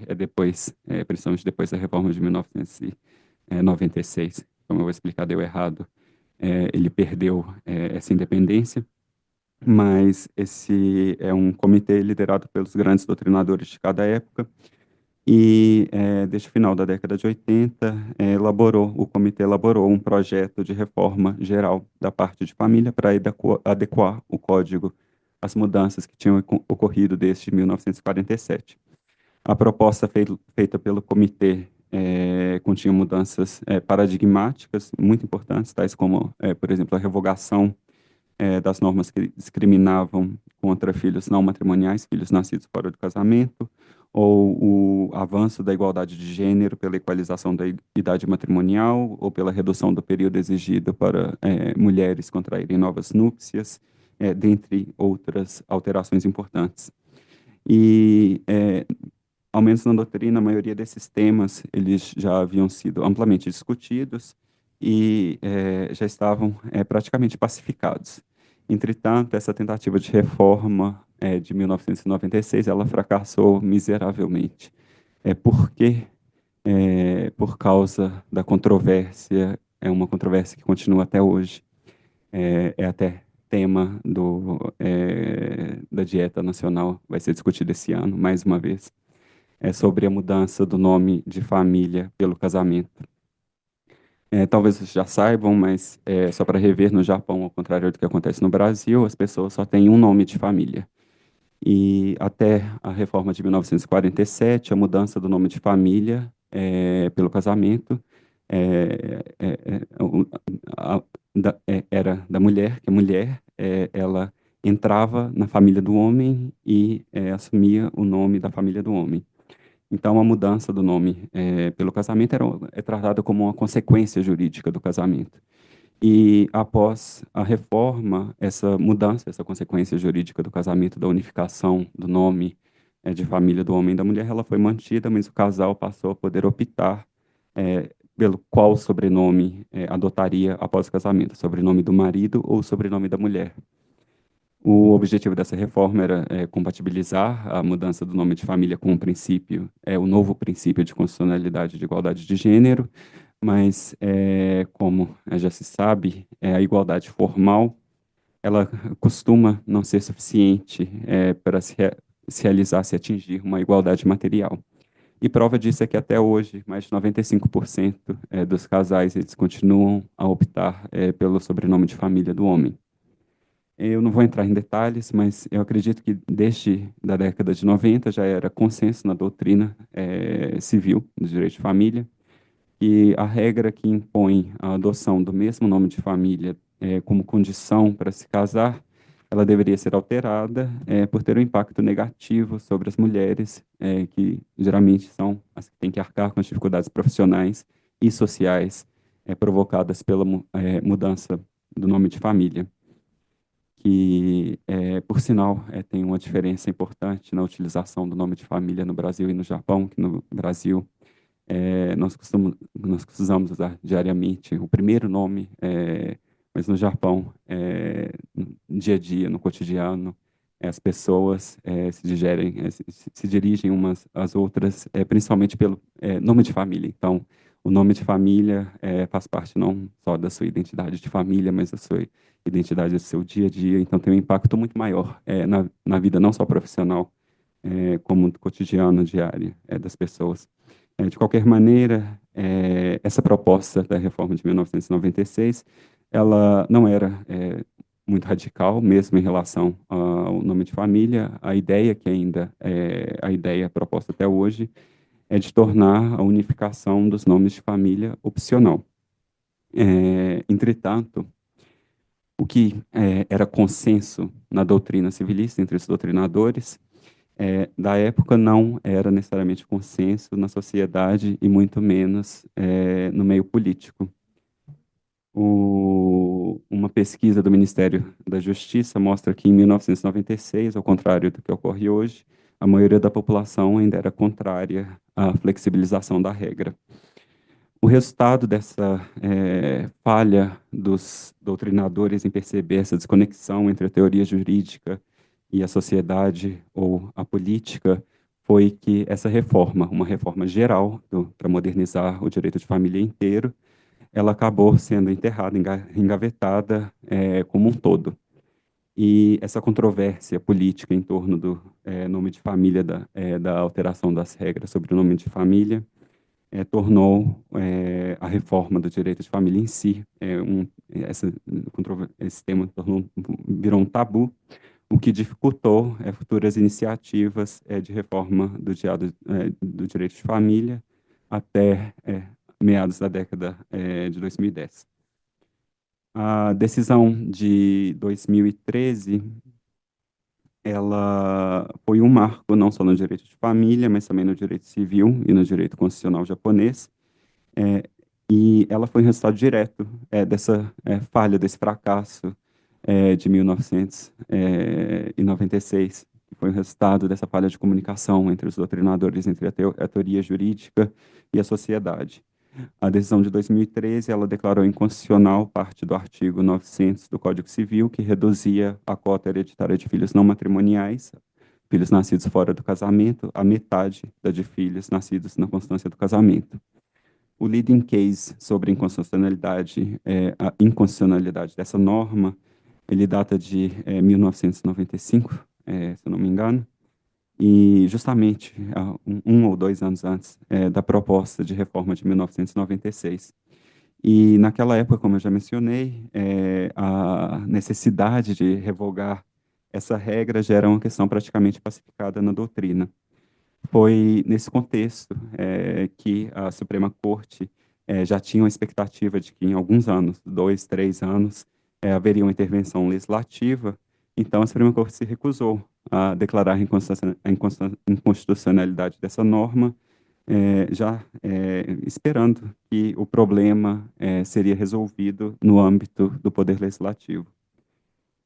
principalmente depois da reforma de 1996, como eu vou explicar, deu errado, ele perdeu essa independência, mas esse é um comitê liderado pelos grandes doutrinadores de cada época, e desde o final da década de 80, o comitê elaborou um projeto de reforma geral da parte de família para adequar o código às mudanças que tinham ocorrido desde 1947. A proposta feita pelo comitê continha mudanças paradigmáticas muito importantes, tais como, por exemplo, a revogação das normas que discriminavam contra filhos não matrimoniais, filhos nascidos fora do casamento, ou o avanço da igualdade de gênero pela equalização da idade matrimonial, ou pela redução do período exigido para mulheres contraírem novas núpcias, dentre outras alterações importantes. E, ao menos na doutrina, a maioria desses temas eles já haviam sido amplamente discutidos e já estavam praticamente pacificados. Entretanto, essa tentativa de reforma de 1996, ela fracassou miseravelmente. Por quê? Por causa da controvérsia, é uma controvérsia que continua até hoje. É até tema da dieta nacional, vai ser discutido esse ano, mais uma vez, sobre a mudança do nome de família pelo casamento. Talvez vocês já saibam, mas só para rever, no Japão, ao contrário do que acontece no Brasil, as pessoas só têm um nome de família. E até a reforma de 1947, a mudança do nome de família pelo casamento era da mulher, que a mulher ela entrava na família do homem e assumia o nome da família do homem. Então, a mudança do nome pelo casamento é tratada como uma consequência jurídica do casamento. E, após a reforma, essa mudança, essa consequência jurídica do casamento, da unificação do nome de família do homem e da mulher, ela foi mantida, mas o casal passou a poder optar pelo qual sobrenome adotaria após o casamento, sobrenome do marido ou sobrenome da mulher. O objetivo dessa reforma era compatibilizar a mudança do nome de família com o princípio, o novo princípio de constitucionalidade e de igualdade de gênero, mas, como já se sabe, a igualdade formal, ela costuma não ser suficiente para se realizar, se atingir uma igualdade material. E prova disso é que até hoje, mais de 95% dos casais, eles continuam a optar pelo sobrenome de família do homem. Eu não vou entrar em detalhes, mas eu acredito que desde a década de 90 já era consenso na doutrina civil do direito de família, e a regra que impõe a adoção do mesmo nome de família como condição para se casar, ela deveria ser alterada por ter um impacto negativo sobre as mulheres, que geralmente são as que têm que arcar com as dificuldades profissionais e sociais provocadas pela mudança do nome de família, que, por sinal, tem uma diferença importante na utilização do nome de família no Brasil e no Japão, que no Brasil nós costumamos usar diariamente o primeiro nome, mas no Japão, no dia a dia, no cotidiano, as pessoas se dirigem umas às outras, principalmente pelo nome de família. Então, o nome de família faz parte não só da sua identidade de família, mas da sua identidade do seu dia a dia. Então, tem um impacto muito maior na vida, não só profissional, como cotidiano, diário das pessoas. De qualquer maneira, essa proposta da reforma de 1996, ela não era muito radical, mesmo em relação ao nome de família. A ideia que ainda a ideia proposta até hoje é de tornar a unificação dos nomes de família opcional. Entretanto, o que era consenso na doutrina civilista entre os doutrinadores da época não era necessariamente consenso na sociedade e muito menos no meio político. Uma pesquisa do Ministério da Justiça mostra que em 1996, ao contrário do que ocorre hoje, a maioria da população ainda era contrária à flexibilização da regra. O O resultado dessa falha dos doutrinadores em perceber essa desconexão entre a teoria jurídica e a sociedade ou a política foi que essa reforma, uma reforma geral para modernizar o direito de família inteiro, ela acabou sendo enterrada, engavetada como um todo. E essa controvérsia política em torno do nome de família, da alteração das regras sobre o nome de família, tornou a reforma do direito de família em si, esse tema virou um tabu, o que dificultou futuras iniciativas de reforma do direito de família até meados da década de 2010. A decisão de 2013, ela foi um marco não só no direito de família, mas também no direito civil e no direito constitucional japonês, e ela foi um resultado direto dessa falha, desse fracasso de 1996, que foi o resultado dessa falha de comunicação entre os doutrinadores, entre a teoria jurídica e a sociedade. A decisão de 2013, ela declarou inconstitucional parte do artigo 900 do Código Civil, que reduzia a cota hereditária de filhos não matrimoniais, filhos nascidos fora do casamento, a metade da de filhos nascidos na constância do casamento. O leading case sobre a inconstitucionalidade dessa norma, ele data de 1995, se eu não me engano, e justamente um ou 2 anos antes da proposta de reforma de 1996. E naquela época, como eu já mencionei, a necessidade de revogar essa regra já era uma questão praticamente pacificada na doutrina. Foi nesse contexto que a Suprema Corte já tinha uma expectativa de que em alguns anos, 2, 3 anos, haveria uma intervenção legislativa. Então, a Suprema Corte se recusou a declarar a inconstitucionalidade dessa norma, já esperando que o problema seria resolvido no âmbito do Poder Legislativo.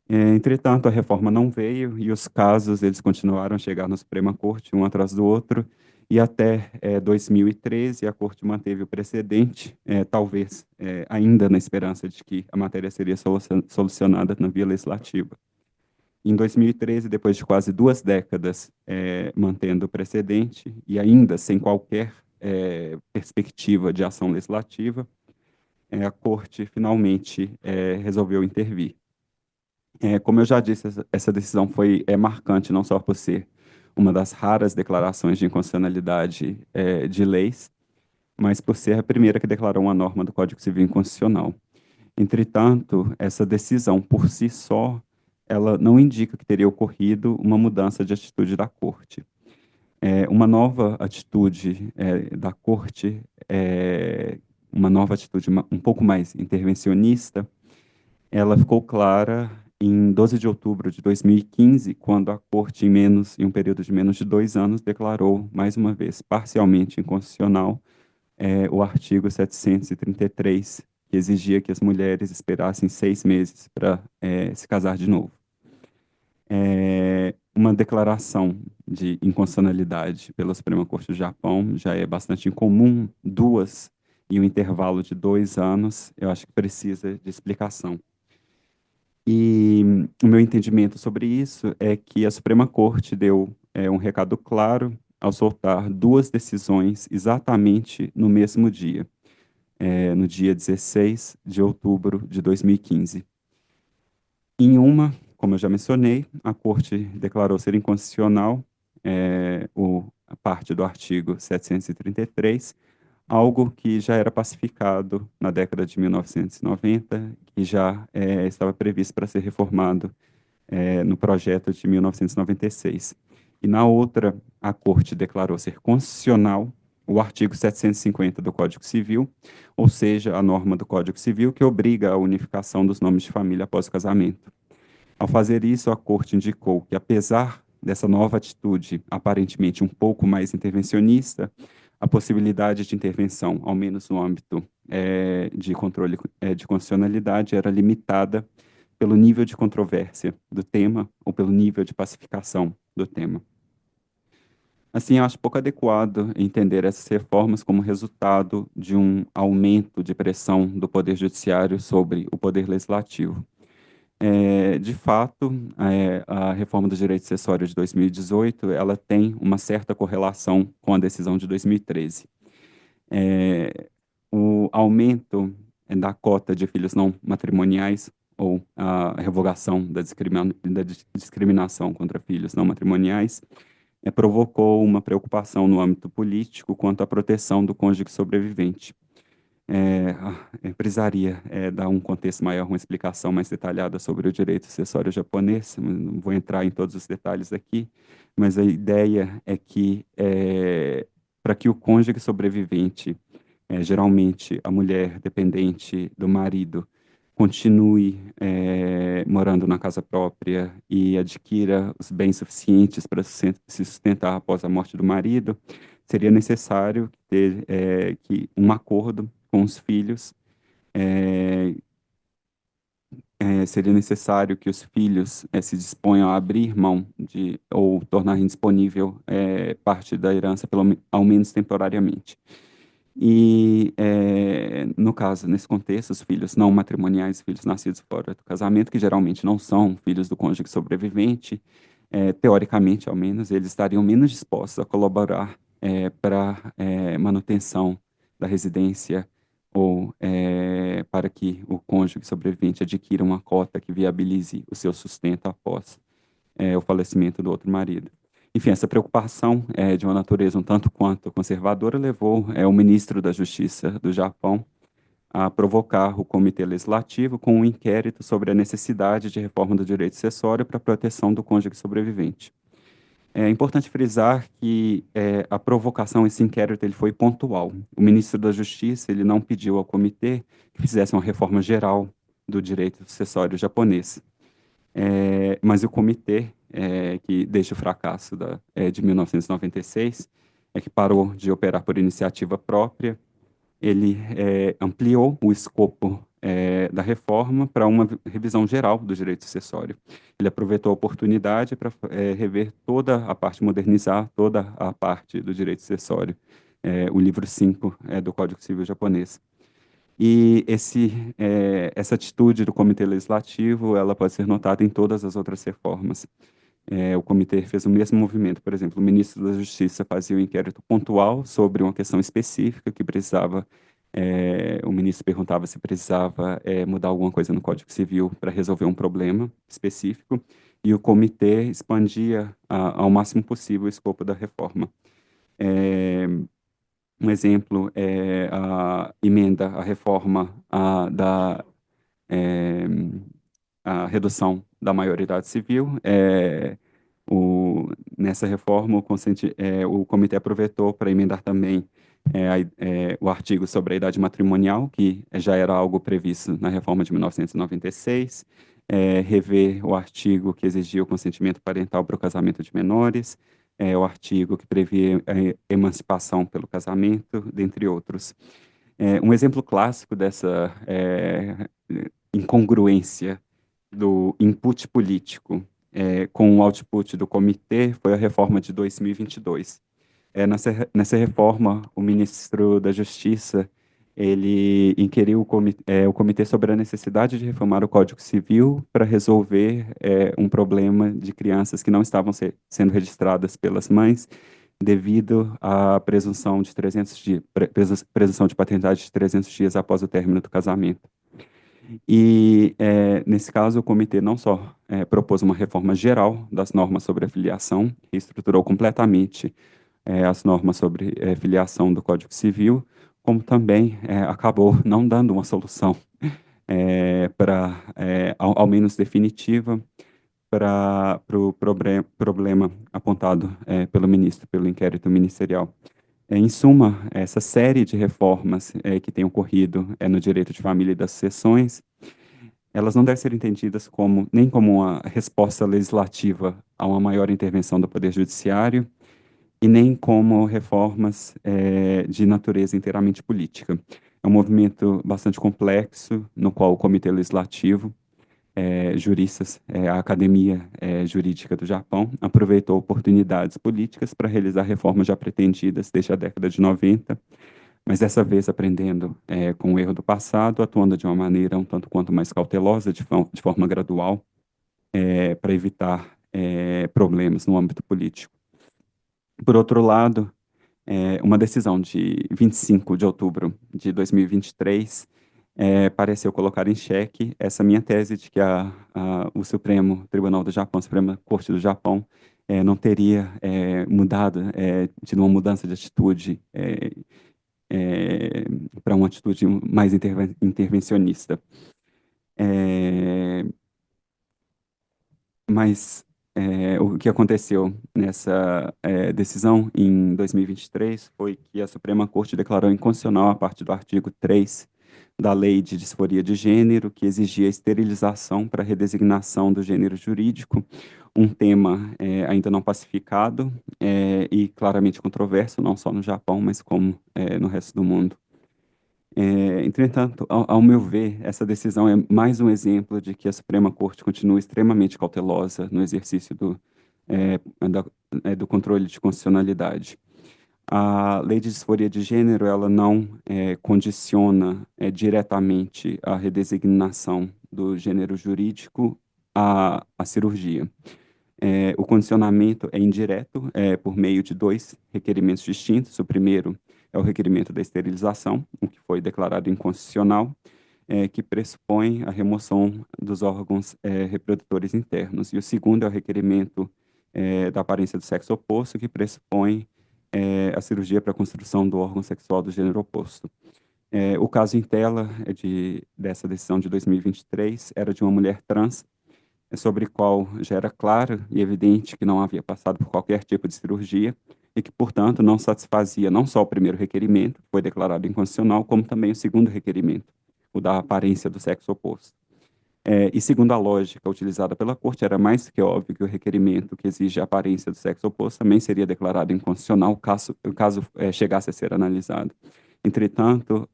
Entretanto, a reforma não veio e os casos eles continuaram a chegar na Suprema Corte, um atrás do outro, e até 2013 a Corte manteve o precedente, talvez ainda na esperança de que a matéria seria solucionada na via legislativa. Em 2013, depois de quase 2 décadas mantendo o precedente e ainda sem qualquer perspectiva de ação legislativa, a Corte finalmente resolveu intervir. Como eu já disse, essa decisão foi marcante não só por ser uma das raras declarações de inconstitucionalidade de leis, mas por ser a primeira que declarou uma norma do Código Civil inconstitucional. Entretanto, essa decisão por si só, ela não indica que teria ocorrido uma mudança de atitude da Corte. Uma nova atitude da Corte, uma nova atitude um pouco mais intervencionista, ela ficou clara em 12 de outubro de 2015, quando a Corte, em um período de menos de 2 anos, declarou, mais uma vez, parcialmente inconstitucional, o artigo 733, que exigia que as mulheres esperassem 6 meses para se casar de novo. Uma declaração de inconstitucionalidade pela Suprema Corte do Japão já é bastante incomum, 2 em um intervalo de 2 anos, eu acho que precisa de explicação. E o meu entendimento sobre isso é que a Suprema Corte deu um recado claro ao soltar 2 decisões exatamente no mesmo dia, no dia 16 de outubro de 2015. Em uma, como eu já mencionei, a Corte declarou ser inconstitucional a parte do artigo 733, algo que já era pacificado na década de 1990, que já estava previsto para ser reformado no projeto de 1996. E na outra, a Corte declarou ser constitucional o artigo 750 do Código Civil, ou seja, a norma do Código Civil que obriga a unificação dos nomes de família após o casamento. Ao fazer isso, a Corte indicou que, apesar dessa nova atitude aparentemente um pouco mais intervencionista, a possibilidade de intervenção, ao menos no âmbito de controle de constitucionalidade, era limitada pelo nível de controvérsia do tema ou pelo nível de pacificação do tema. Assim, eu acho pouco adequado entender essas reformas como resultado de um aumento de pressão do Poder Judiciário sobre o Poder Legislativo. De fato, a reforma do direito acessório de 2018, ela tem uma certa correlação com a decisão de 2013. O aumento da cota de filhos não matrimoniais ou a revogação da discriminação contra filhos não matrimoniais provocou uma preocupação no âmbito político quanto à proteção do cônjuge sobrevivente. Precisaria dar um contexto maior, uma explicação mais detalhada sobre o direito acessório japonês, não vou entrar em todos os detalhes aqui, mas a ideia é que, para que o cônjuge sobrevivente, geralmente a mulher dependente do marido, continue morando na casa própria e adquira os bens suficientes para se sustentar após a morte do marido, seria necessário ter que um acordo com os filhos, seria necessário que os filhos se disponham a abrir mão de ou tornar indisponível parte da herança, ao menos temporariamente. E, no caso, nesse contexto, os filhos não matrimoniais, filhos nascidos fora do casamento, que geralmente não são filhos do cônjuge sobrevivente, teoricamente, ao menos, eles estariam menos dispostos a colaborar para manutenção da residência ou para que o cônjuge sobrevivente adquira uma cota que viabilize o seu sustento após o falecimento do outro marido. Enfim, essa preocupação de uma natureza um tanto quanto conservadora levou o ministro da Justiça do Japão a provocar o Comitê Legislativo com um inquérito sobre a necessidade de reforma do direito acessório para a proteção do cônjuge sobrevivente. É importante frisar que a provocação, esse inquérito, ele foi pontual. O ministro da Justiça, ele não pediu ao comitê que fizesse uma reforma geral do direito acessório japonês. Mas o comitê, que desde o fracasso de 1996, que parou de operar por iniciativa própria, ele ampliou o escopo da reforma para uma revisão geral do direito acessório. Ele aproveitou a oportunidade para rever toda a parte, modernizar toda a parte do direito acessório, o livro 5 do Código Civil japonês. E essa atitude do Comitê Legislativo, ela pode ser notada em todas as outras reformas. O comitê fez o mesmo movimento. Por exemplo, o ministro da Justiça fazia um inquérito pontual sobre uma questão específica que precisava, o ministro perguntava se precisava mudar alguma coisa no Código Civil para resolver um problema específico, e o comitê expandia ao máximo possível o escopo da reforma. Um exemplo é a emenda, a reforma a redução da maioridade civil. Nessa reforma, o comitê aproveitou para emendar também o artigo sobre a idade matrimonial, que já era algo previsto na reforma de 1996, rever o artigo que exigia o consentimento parental para o casamento de menores, o artigo que previa a emancipação pelo casamento, dentre outros. Um exemplo clássico dessa incongruência do input político com o output do comitê foi a reforma de 2022. Nessa reforma, o ministro da Justiça ele inquiriu o comitê sobre a necessidade de reformar o Código Civil para resolver um problema de crianças que não estavam sendo registradas pelas mães devido à presunção de 300 dias, presunção de paternidade de 300 dias após o término do casamento. E, nesse caso, o comitê não só propôs uma reforma geral das normas sobre a filiação, reestruturou completamente as normas sobre filiação do Código Civil, como também acabou não dando uma solução ao menos definitiva, para o problema apontado pelo ministro, pelo inquérito ministerial. Em suma, essa série de reformas que tem ocorrido no direito de família e das sucessões, elas não devem ser entendidas nem como uma resposta legislativa a uma maior intervenção do Poder Judiciário, e nem como reformas de natureza inteiramente política. É um movimento bastante complexo, no qual o Comitê Legislativo juristas, a Academia Jurídica do Japão aproveitou oportunidades políticas para realizar reformas já pretendidas desde a década de 90, mas dessa vez aprendendo com o erro do passado, atuando de uma maneira um tanto quanto mais cautelosa, de forma gradual, para evitar problemas no âmbito político. Por outro lado, uma decisão de 25 de outubro de 2023 pareceu colocar em xeque essa minha tese de que o Supremo Tribunal do Japão, a Suprema Corte do Japão, não teria tido uma mudança de atitude para uma atitude mais intervencionista. Mas o que aconteceu nessa decisão em 2023 foi que a Suprema Corte declarou inconstitucional a parte do artigo 3 da Lei de Disforia de Gênero, que exigia esterilização para redesignação do gênero jurídico, um tema ainda não pacificado e claramente controverso, não só no Japão, mas como no resto do mundo. Entretanto, ao meu ver, essa decisão é mais um exemplo de que a Suprema Corte continua extremamente cautelosa no exercício do controle de constitucionalidade. A lei de disforia de gênero, ela não condiciona diretamente a redesignação do gênero jurídico à cirurgia. O condicionamento é indireto, por meio de dois requerimentos distintos. O primeiro é o requerimento da esterilização, o que foi declarado inconstitucional, que pressupõe a remoção dos órgãos reprodutores internos. E o segundo é o requerimento da aparência do sexo oposto, que pressupõe a cirurgia para a construção do órgão sexual do gênero oposto. O caso em tela dessa decisão de 2023 era de uma mulher trans, sobre qual já era claro e evidente que não havia passado por qualquer tipo de cirurgia e que, portanto, não satisfazia não só o primeiro requerimento, que foi declarado inconstitucional, como também o segundo requerimento, o da aparência do sexo oposto. E segundo a lógica utilizada pela Corte, era mais que óbvio que o requerimento que exige a aparência do sexo oposto também seria declarado inconstitucional caso chegasse a ser analisado. Entretanto,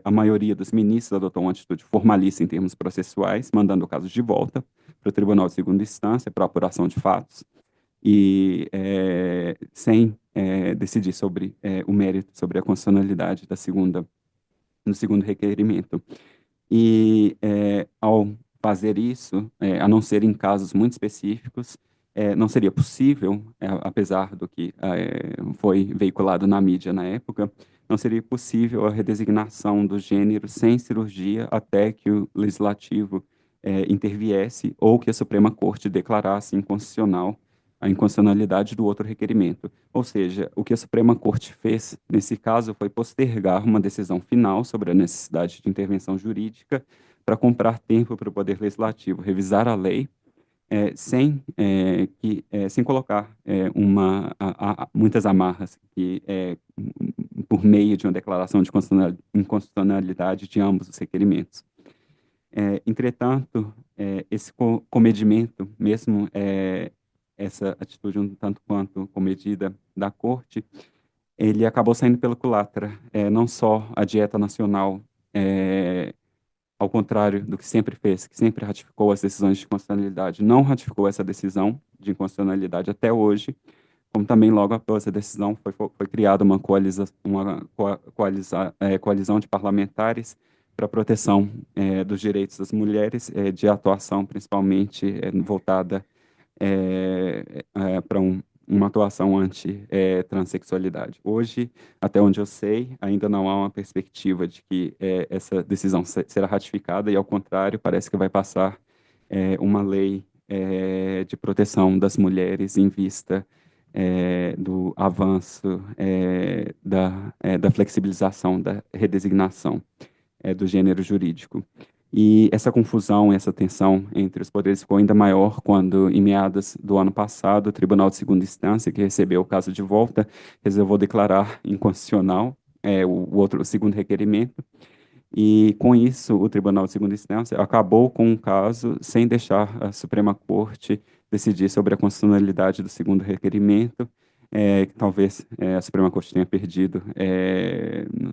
a maioria dos ministros adotou uma atitude formalista em termos processuais, mandando o caso de volta para o Tribunal de Segunda Instância para apuração de fatos, e sem decidir sobre o mérito, sobre a constitucionalidade do segundo requerimento. E ao fazer isso, a não ser em casos muito específicos, não seria possível, apesar do que foi veiculado na mídia na época, não seria possível a redesignação do gênero sem cirurgia até que o legislativo interviesse ou que a Suprema Corte declarasse inconstitucional a inconstitucionalidade do outro requerimento. Ou seja, o que a Suprema Corte fez, nesse caso, foi postergar uma decisão final sobre a necessidade de intervenção jurídica para comprar tempo para o Poder Legislativo revisar a lei, sem colocar muitas amarras por meio de uma declaração de inconstitucionalidade de ambos os requerimentos. Entretanto, esse comedimento, mesmo essa atitude um tanto quanto comedida da Corte, ele acabou saindo pela culatra. Não só a dieta nacional, ao contrário do que sempre fez, que sempre ratificou as decisões de constitucionalidade, não ratificou essa decisão de inconstitucionalidade até hoje, como também logo após a decisão foi criada uma coalizão de parlamentares para a proteção dos direitos das mulheres, de atuação principalmente voltada para uma atuação anti-transexualidade. Hoje, até onde eu sei, ainda não há uma perspectiva de que essa decisão será ratificada e, ao contrário, parece que vai passar uma lei de proteção das mulheres em vista do avanço da flexibilização, da redesignação do gênero jurídico. E essa confusão, essa tensão entre os poderes ficou ainda maior quando, em meados do ano passado, o Tribunal de Segunda Instância, que recebeu o caso de volta, resolveu declarar inconstitucional o segundo requerimento. E, com isso, o Tribunal de Segunda Instância acabou com o caso sem deixar a Suprema Corte decidir sobre a constitucionalidade do segundo requerimento, que talvez a Suprema Corte tenha perdido,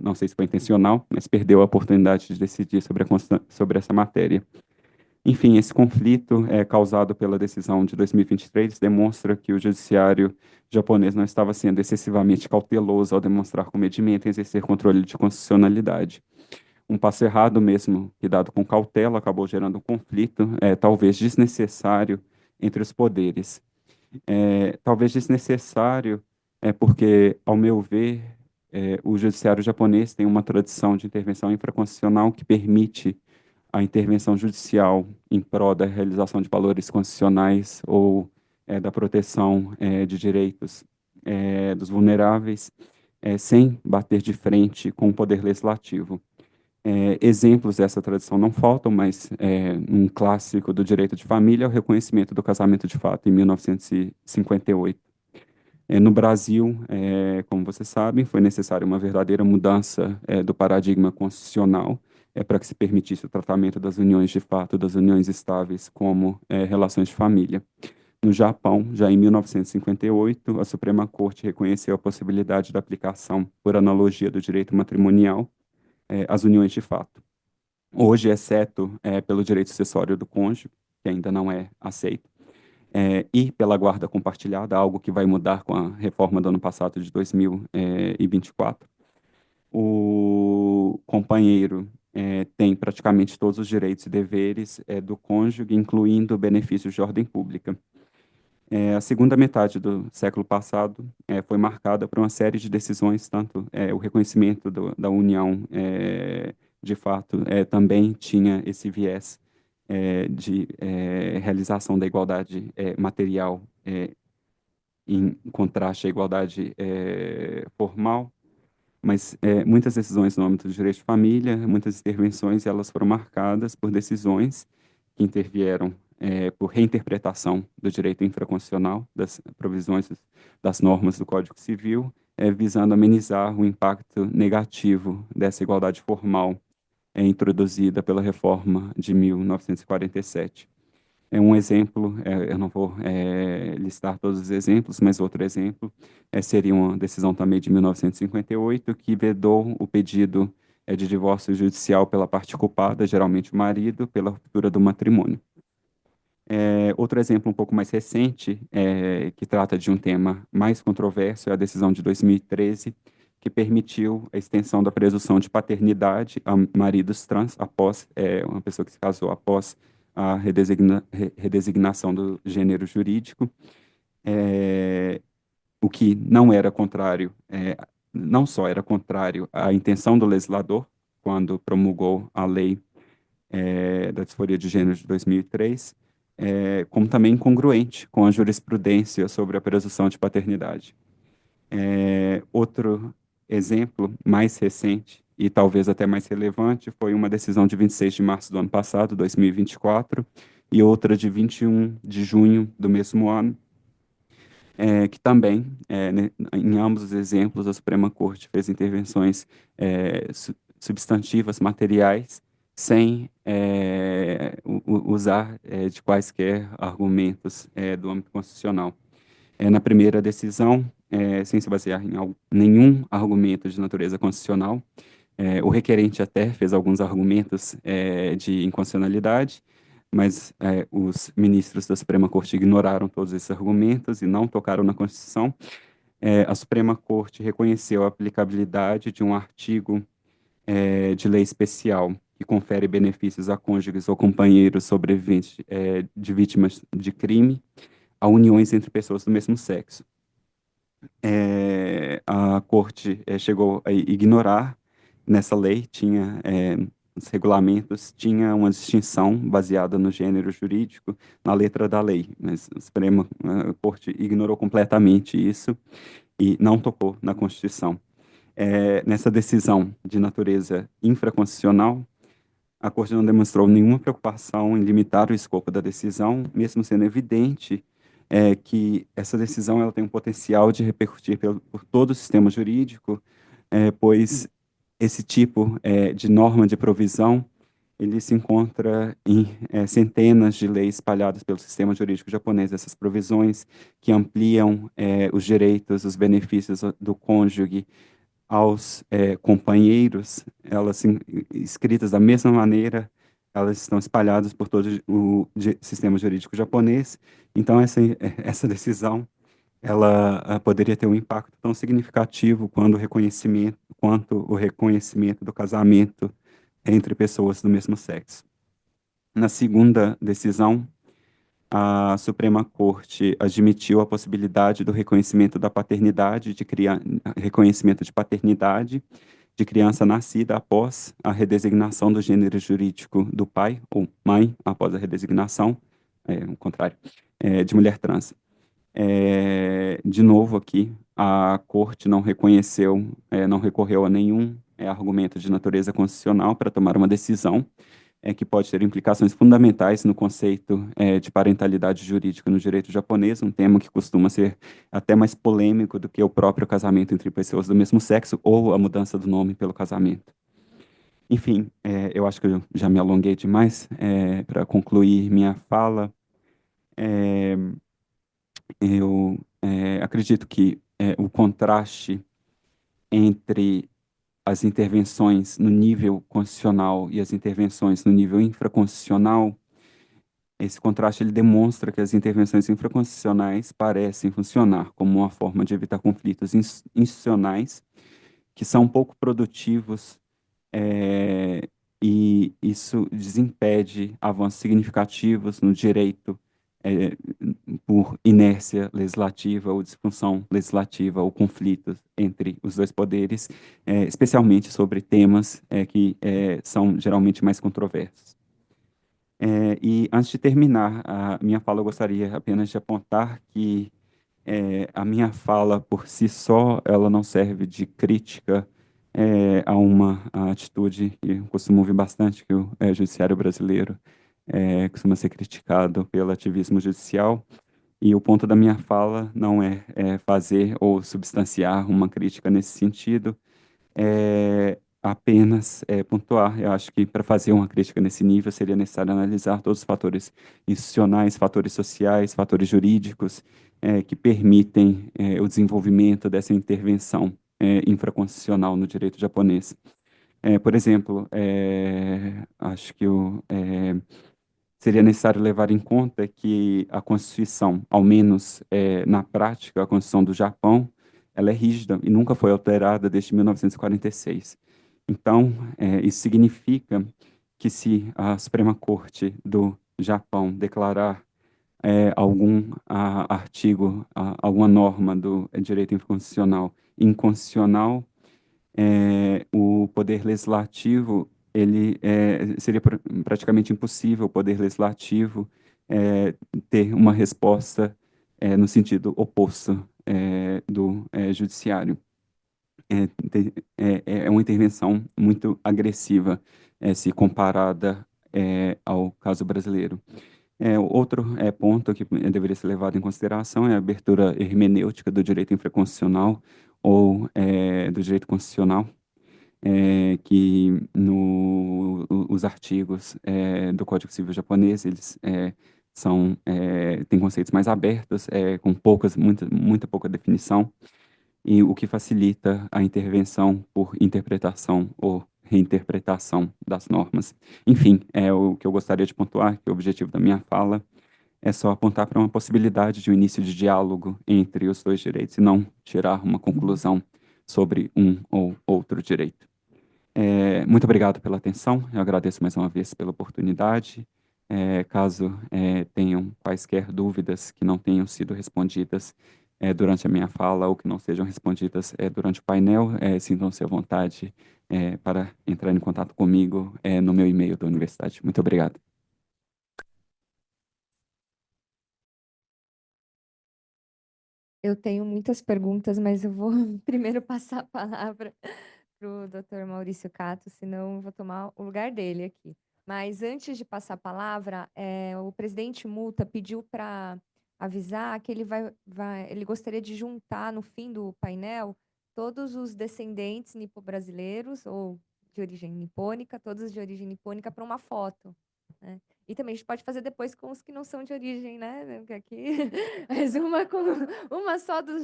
não sei se foi intencional, mas perdeu a oportunidade de decidir sobre essa matéria. Enfim, esse conflito causado pela decisão de 2023 demonstra que o judiciário japonês não estava sendo excessivamente cauteloso ao demonstrar comedimento em exercer controle de constitucionalidade. Um passo errado mesmo, que dado com cautela, acabou gerando um conflito, talvez desnecessário, entre os poderes. Talvez desnecessário, porque, ao meu ver, o judiciário japonês tem uma tradição de intervenção infraconstitucional que permite a intervenção judicial em prol da realização de valores constitucionais ou da proteção de direitos dos vulneráveis, sem bater de frente com o poder legislativo. Exemplos dessa tradição não faltam, mas um clássico do direito de família é o reconhecimento do casamento de fato, em 1958. No Brasil, como vocês sabem, foi necessária uma verdadeira mudança do paradigma constitucional para que se permitisse o tratamento das uniões de fato, das uniões estáveis, como relações de família. No Japão, já em 1958, a Suprema Corte reconheceu a possibilidade da aplicação, por analogia do direito matrimonial, às uniões de fato. Hoje, exceto pelo direito sucessório do cônjuge, que ainda não é aceito, e pela guarda compartilhada, algo que vai mudar com a reforma do ano passado de 2024, o companheiro tem praticamente todos os direitos e deveres do cônjuge, incluindo benefícios de ordem pública. A segunda metade do século passado foi marcada por uma série de decisões, tanto o reconhecimento da união, de fato, também tinha esse viés de realização da igualdade material em contraste à igualdade formal, mas muitas decisões no âmbito do direito de família, muitas intervenções, elas foram marcadas por decisões que intervieram por reinterpretação do direito infraconstitucional, das provisões das normas do Código Civil, visando amenizar o impacto negativo dessa igualdade formal introduzida pela reforma de 1947. Um exemplo, eu não vou listar todos os exemplos, mas outro exemplo seria uma decisão também de 1958 que vedou o pedido de divórcio judicial pela parte culpada, geralmente o marido, pela ruptura do matrimônio. Outro exemplo um pouco mais recente, que trata de um tema mais controverso, é a decisão de 2013, que permitiu a extensão da presunção de paternidade a maridos trans após uma pessoa que se casou após a redesignação do gênero jurídico, o que não era contrário, não só era contrário à intenção do legislador, quando promulgou a lei da disforia de gênero de 2003, como também incongruente com a jurisprudência sobre a presunção de paternidade. Outro exemplo mais recente e talvez até mais relevante foi uma decisão de 26 de março do ano passado, 2024, e outra de 21 de junho do mesmo ano, que também, em ambos os exemplos, a Suprema Corte fez intervenções substantivas, materiais, sem usar de quaisquer argumentos do âmbito constitucional. Na primeira decisão, sem se basear em nenhum argumento de natureza constitucional, o requerente até fez alguns argumentos de inconstitucionalidade, mas os ministros da Suprema Corte ignoraram todos esses argumentos e não tocaram na Constituição. A Suprema Corte reconheceu a aplicabilidade de um artigo de lei especial que confere benefícios a cônjuges ou companheiros sobreviventes de vítimas de crime a uniões entre pessoas do mesmo sexo. A Corte chegou a ignorar nessa lei, tinha os regulamentos, tinha uma distinção baseada no gênero jurídico, na letra da lei, mas a Suprema Corte ignorou completamente isso e não tocou na Constituição. Nessa decisão de natureza infraconstitucional, a Corte não demonstrou nenhuma preocupação em limitar o escopo da decisão, mesmo sendo evidente que essa decisão ela tem um potencial de repercutir por todo o sistema jurídico, pois esse tipo de norma de provisão ele se encontra em centenas de leis espalhadas pelo sistema jurídico japonês. Essas provisões que ampliam os direitos, os benefícios do cônjuge aos companheiros, elas escritas da mesma maneira, elas estão espalhadas por todo o sistema jurídico japonês. Então, essa decisão, ela poderia ter um impacto tão significativo quanto o reconhecimento do casamento entre pessoas do mesmo sexo. Na segunda decisão, a Suprema Corte admitiu a possibilidade do reconhecimento da paternidade reconhecimento de paternidade de criança nascida após a redesignação do gênero jurídico do pai ou mãe, após a redesignação, o contrário, de mulher trans. De novo aqui, a Corte não não recorreu a nenhum argumento de natureza constitucional para tomar uma decisão que pode ter implicações fundamentais no conceito de parentalidade jurídica no direito japonês, um tema que costuma ser até mais polêmico do que o próprio casamento entre pessoas do mesmo sexo ou a mudança do nome pelo casamento. Enfim, eu acho que eu já me alonguei demais. Para concluir minha fala, eu acredito que o contraste entre as intervenções no nível constitucional e as intervenções no nível infraconstitucional, esse contraste ele demonstra que as intervenções infraconstitucionais parecem funcionar como uma forma de evitar conflitos institucionais que são pouco produtivos, e isso desimpede avanços significativos no direito por inércia legislativa ou disfunção legislativa ou conflitos entre os dois poderes, especialmente sobre temas que são geralmente mais controversos. E antes de terminar a minha fala, eu gostaria apenas de apontar que a minha fala por si só, ela não serve de crítica a uma atitude que eu costumo ouvir bastante, que o judiciário brasileiro costuma ser criticado pelo ativismo judicial, e o ponto da minha fala não é fazer ou substanciar uma crítica nesse sentido, apenas pontuar. Eu acho que para fazer uma crítica nesse nível seria necessário analisar todos os fatores institucionais, fatores sociais, fatores jurídicos que permitem o desenvolvimento dessa intervenção infraconstitucional no direito japonês. Por exemplo, acho que seria necessário levar em conta que a Constituição, ao menos na prática, a Constituição do Japão, ela é rígida e nunca foi alterada desde 1946. Então, isso significa que se a Suprema Corte do Japão declarar algum artigo, alguma norma do direito constitucional inconstitucional, o poder legislativo, seria praticamente impossível o poder legislativo ter uma resposta no sentido oposto do judiciário. É uma intervenção muito agressiva se comparada ao caso brasileiro. Outro ponto que deveria ser levado em consideração é a abertura hermenêutica do direito infraconstitucional ou do direito constitucional, que os artigos do Código Civil japonês, eles têm conceitos mais abertos, com muita pouca definição, e o que facilita a intervenção por interpretação ou reinterpretação das normas. Enfim, o que eu gostaria de pontuar, que o objetivo da minha fala é só apontar para uma possibilidade de um início de diálogo entre os dois direitos e não tirar uma conclusão sobre um ou outro direito. Muito obrigado pela atenção, eu agradeço mais uma vez pela oportunidade. Caso tenham quaisquer dúvidas que não tenham sido respondidas durante a minha fala ou que não sejam respondidas durante o painel, sintam-se à vontade para entrar em contato comigo no meu e-mail da universidade. Muito obrigado. Eu tenho muitas perguntas, mas eu vou primeiro passar a palavra para o Dr. Maurício Cato, senão eu vou tomar o lugar dele aqui. Mas antes de passar a palavra, o presidente Muta pediu para avisar que ele gostaria de juntar no fim do painel todos os descendentes nipo-brasileiros ou de origem nipônica, todos de origem nipônica, para uma foto, né? E também a gente pode fazer depois com os que não são de origem, né? Porque aqui, mas uma só dos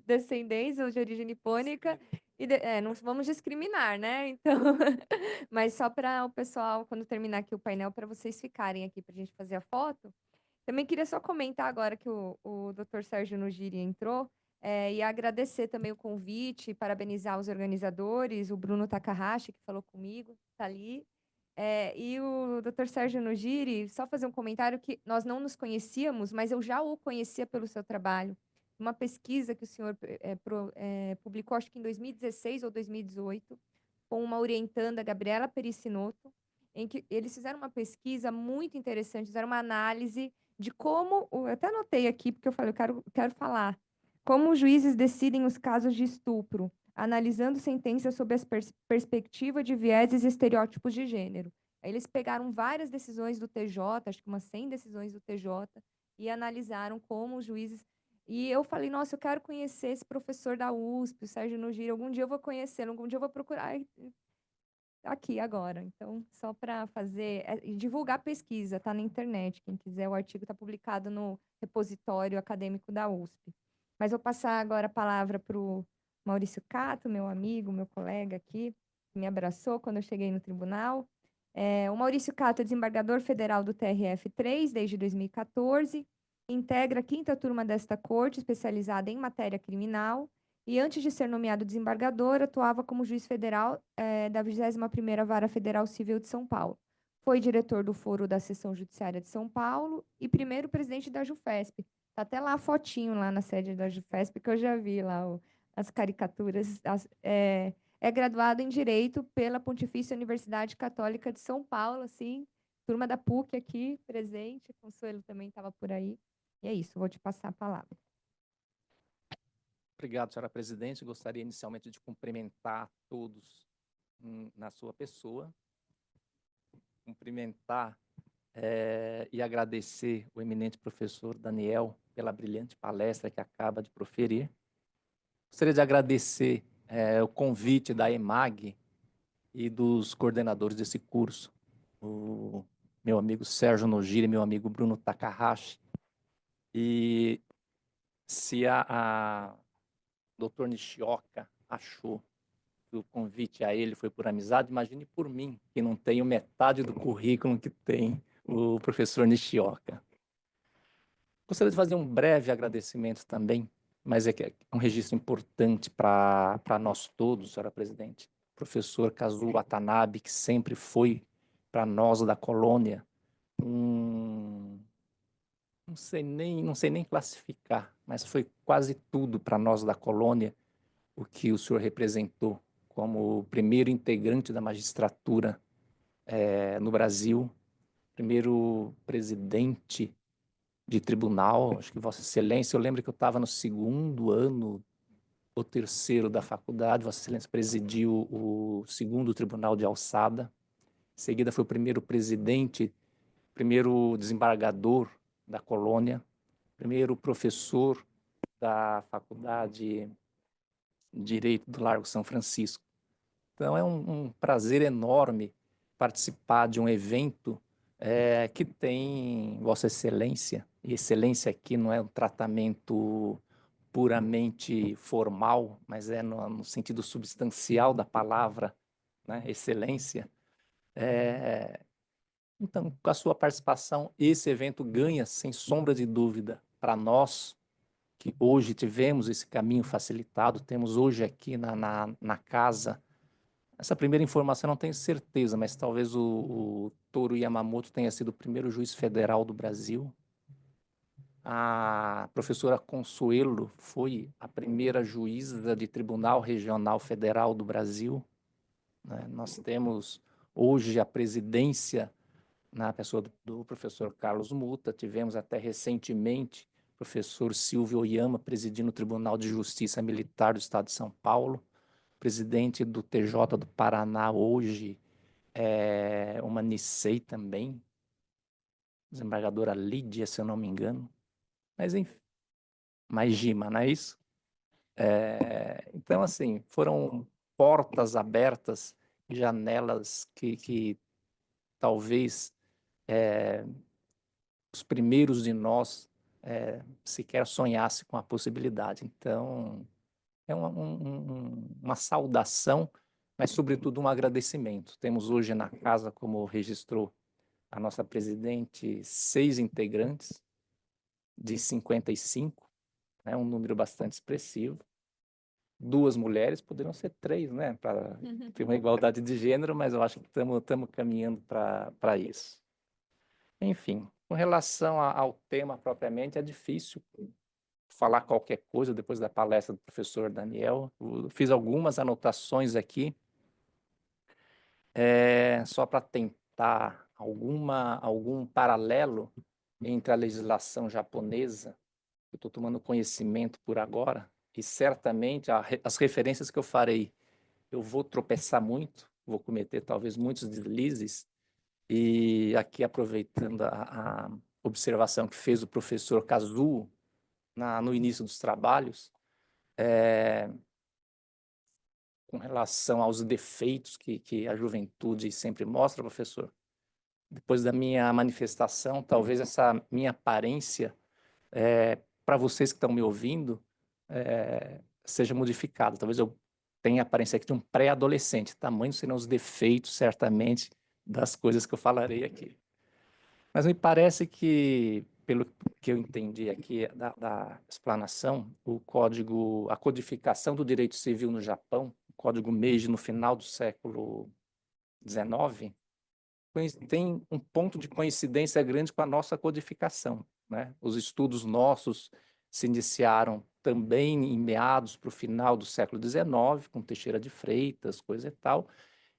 descendentes ou de origem nipônica Não vamos discriminar, né? Então, mas só para o pessoal, quando terminar aqui o painel, para vocês ficarem aqui para a gente fazer a foto. Também queria só comentar agora que o Dr. Sérgio Nugiri entrou, e agradecer também o convite, parabenizar os organizadores, o Bruno Takahashi, que falou comigo, está ali. E o Dr. Sérgio Nugiri, só fazer um comentário que nós não nos conhecíamos, mas eu já o conhecia pelo seu trabalho. Uma pesquisa que o senhor publicou, acho que em 2016 ou 2018, com uma orientanda, Gabriela Pericinoto, em que eles fizeram uma pesquisa muito interessante, fizeram uma análise de como, eu até anotei aqui, porque eu falei, eu quero falar, como os juízes decidem os casos de estupro, analisando sentenças sob a perspectiva de vieses e estereótipos de gênero. Aí eles pegaram várias decisões do TJ, acho que umas 100 decisões do TJ, e analisaram como os juízes... E eu falei, nossa, eu quero conhecer esse professor da USP, o Sérgio Nugiri, algum dia eu vou conhecê-lo, algum dia eu vou procurar aqui agora. Então, só para fazer... e divulgar a pesquisa, tá na internet, quem quiser, o artigo está publicado no repositório acadêmico da USP. Mas vou passar agora a palavra para o Maurício Cato, meu amigo, meu colega aqui, que me abraçou quando eu cheguei no tribunal. O Maurício Cato é desembargador federal do TRF3 desde 2014, integra a 5ª turma desta corte, especializada em matéria criminal, e antes de ser nomeado desembargador, atuava como juiz federal da 21ª Vara Federal Civil de São Paulo. Foi diretor do Foro da Seção Judiciária de São Paulo e primeiro presidente da JUFESP. Tá até lá a fotinho lá na sede da JUFESP, que eu já vi lá as caricaturas. É graduado em Direito pela Pontifícia Universidade Católica de São Paulo, assim, turma da PUC aqui presente, Consuelo também estava por aí. E é isso, vou te passar a palavra. Obrigado, senhora presidente. Gostaria inicialmente de cumprimentar todos na sua pessoa, cumprimentar e agradecer o eminente professor Daniel pela brilhante palestra que acaba de proferir. Gostaria de agradecer o convite da EMAG e dos coordenadores desse curso, o meu amigo Sérgio Nugiri e meu amigo Bruno Takahashi. E se a Dr. Nishioka achou que o convite a ele foi por amizade, imagine por mim, que não tenho metade do currículo que tem o professor Nishioka. Gostaria de fazer um breve agradecimento também, mas é um registro importante para nós todos, senhora presidente. Professor Kazuo Watanabe, que sempre foi para nós da colônia não sei nem classificar, mas foi quase tudo para nós da colônia o que o senhor representou como o primeiro integrante da magistratura no Brasil, primeiro presidente de tribunal, acho que Vossa Excelência, eu lembro que eu estava no 2º ano ou 3º da faculdade, Vossa Excelência presidiu o 2º Tribunal de Alçada, em seguida foi o primeiro presidente, primeiro desembargador da colônia, primeiro professor da Faculdade de Direito do Largo São Francisco. Então é um prazer enorme participar de um evento que tem Vossa Excelência, e excelência aqui não é um tratamento puramente formal, mas é no sentido substancial da palavra, né? Excelência. Então, com a sua participação, esse evento ganha, sem sombra de dúvida, para nós, que hoje tivemos esse caminho facilitado, temos hoje aqui na casa. Essa primeira informação eu não tenho certeza, mas talvez o Toru Yamamoto tenha sido o primeiro juiz federal do Brasil. A professora Consuelo foi a primeira juíza de Tribunal Regional Federal do Brasil, né? Nós temos hoje a presidência na pessoa do professor Carlos Muta, tivemos até recentemente o professor Silvio Oyama presidindo o Tribunal de Justiça Militar do Estado de São Paulo, presidente do TJ do Paraná hoje, uma Nicei também, desembargadora Lídia, se eu não me engano, mas enfim, mais Gima, não é isso? Então, assim, foram portas abertas, janelas que talvez os primeiros de nós sequer sonhassem com a possibilidade. Então, é uma saudação, mas, sobretudo, um agradecimento. Temos hoje na casa, como registrou a nossa presidente, 6 integrantes de 55, né, um número bastante expressivo. 2 mulheres, poderiam ser 3, né, para ter uma igualdade de gênero, mas eu acho que estamos caminhando para isso. Enfim, com relação ao tema propriamente, é difícil falar qualquer coisa depois da palestra do professor Daniel. Eu fiz algumas anotações aqui, só para tentar algum paralelo entre a legislação japonesa, que eu estou tomando conhecimento por agora, e certamente as referências que eu farei, eu vou tropeçar muito, vou cometer talvez muitos deslizes, e aqui aproveitando a observação que fez o professor Kazuo no início dos trabalhos, com relação aos defeitos que a juventude sempre mostra, professor. Depois da minha manifestação, talvez essa minha aparência, para vocês que estão me ouvindo, seja modificada. Talvez eu tenha a aparência aqui de um pré-adolescente. Tamanhos serão os defeitos, certamente, das coisas que eu falarei aqui. Mas me parece que, pelo que eu entendi aqui da explanação, a codificação do direito civil no Japão, o Código Meiji no final do século XIX, tem um ponto de coincidência grande com a nossa codificação, né? Os estudos nossos se iniciaram também em meados para o final do século XIX, com Teixeira de Freitas, coisa e tal,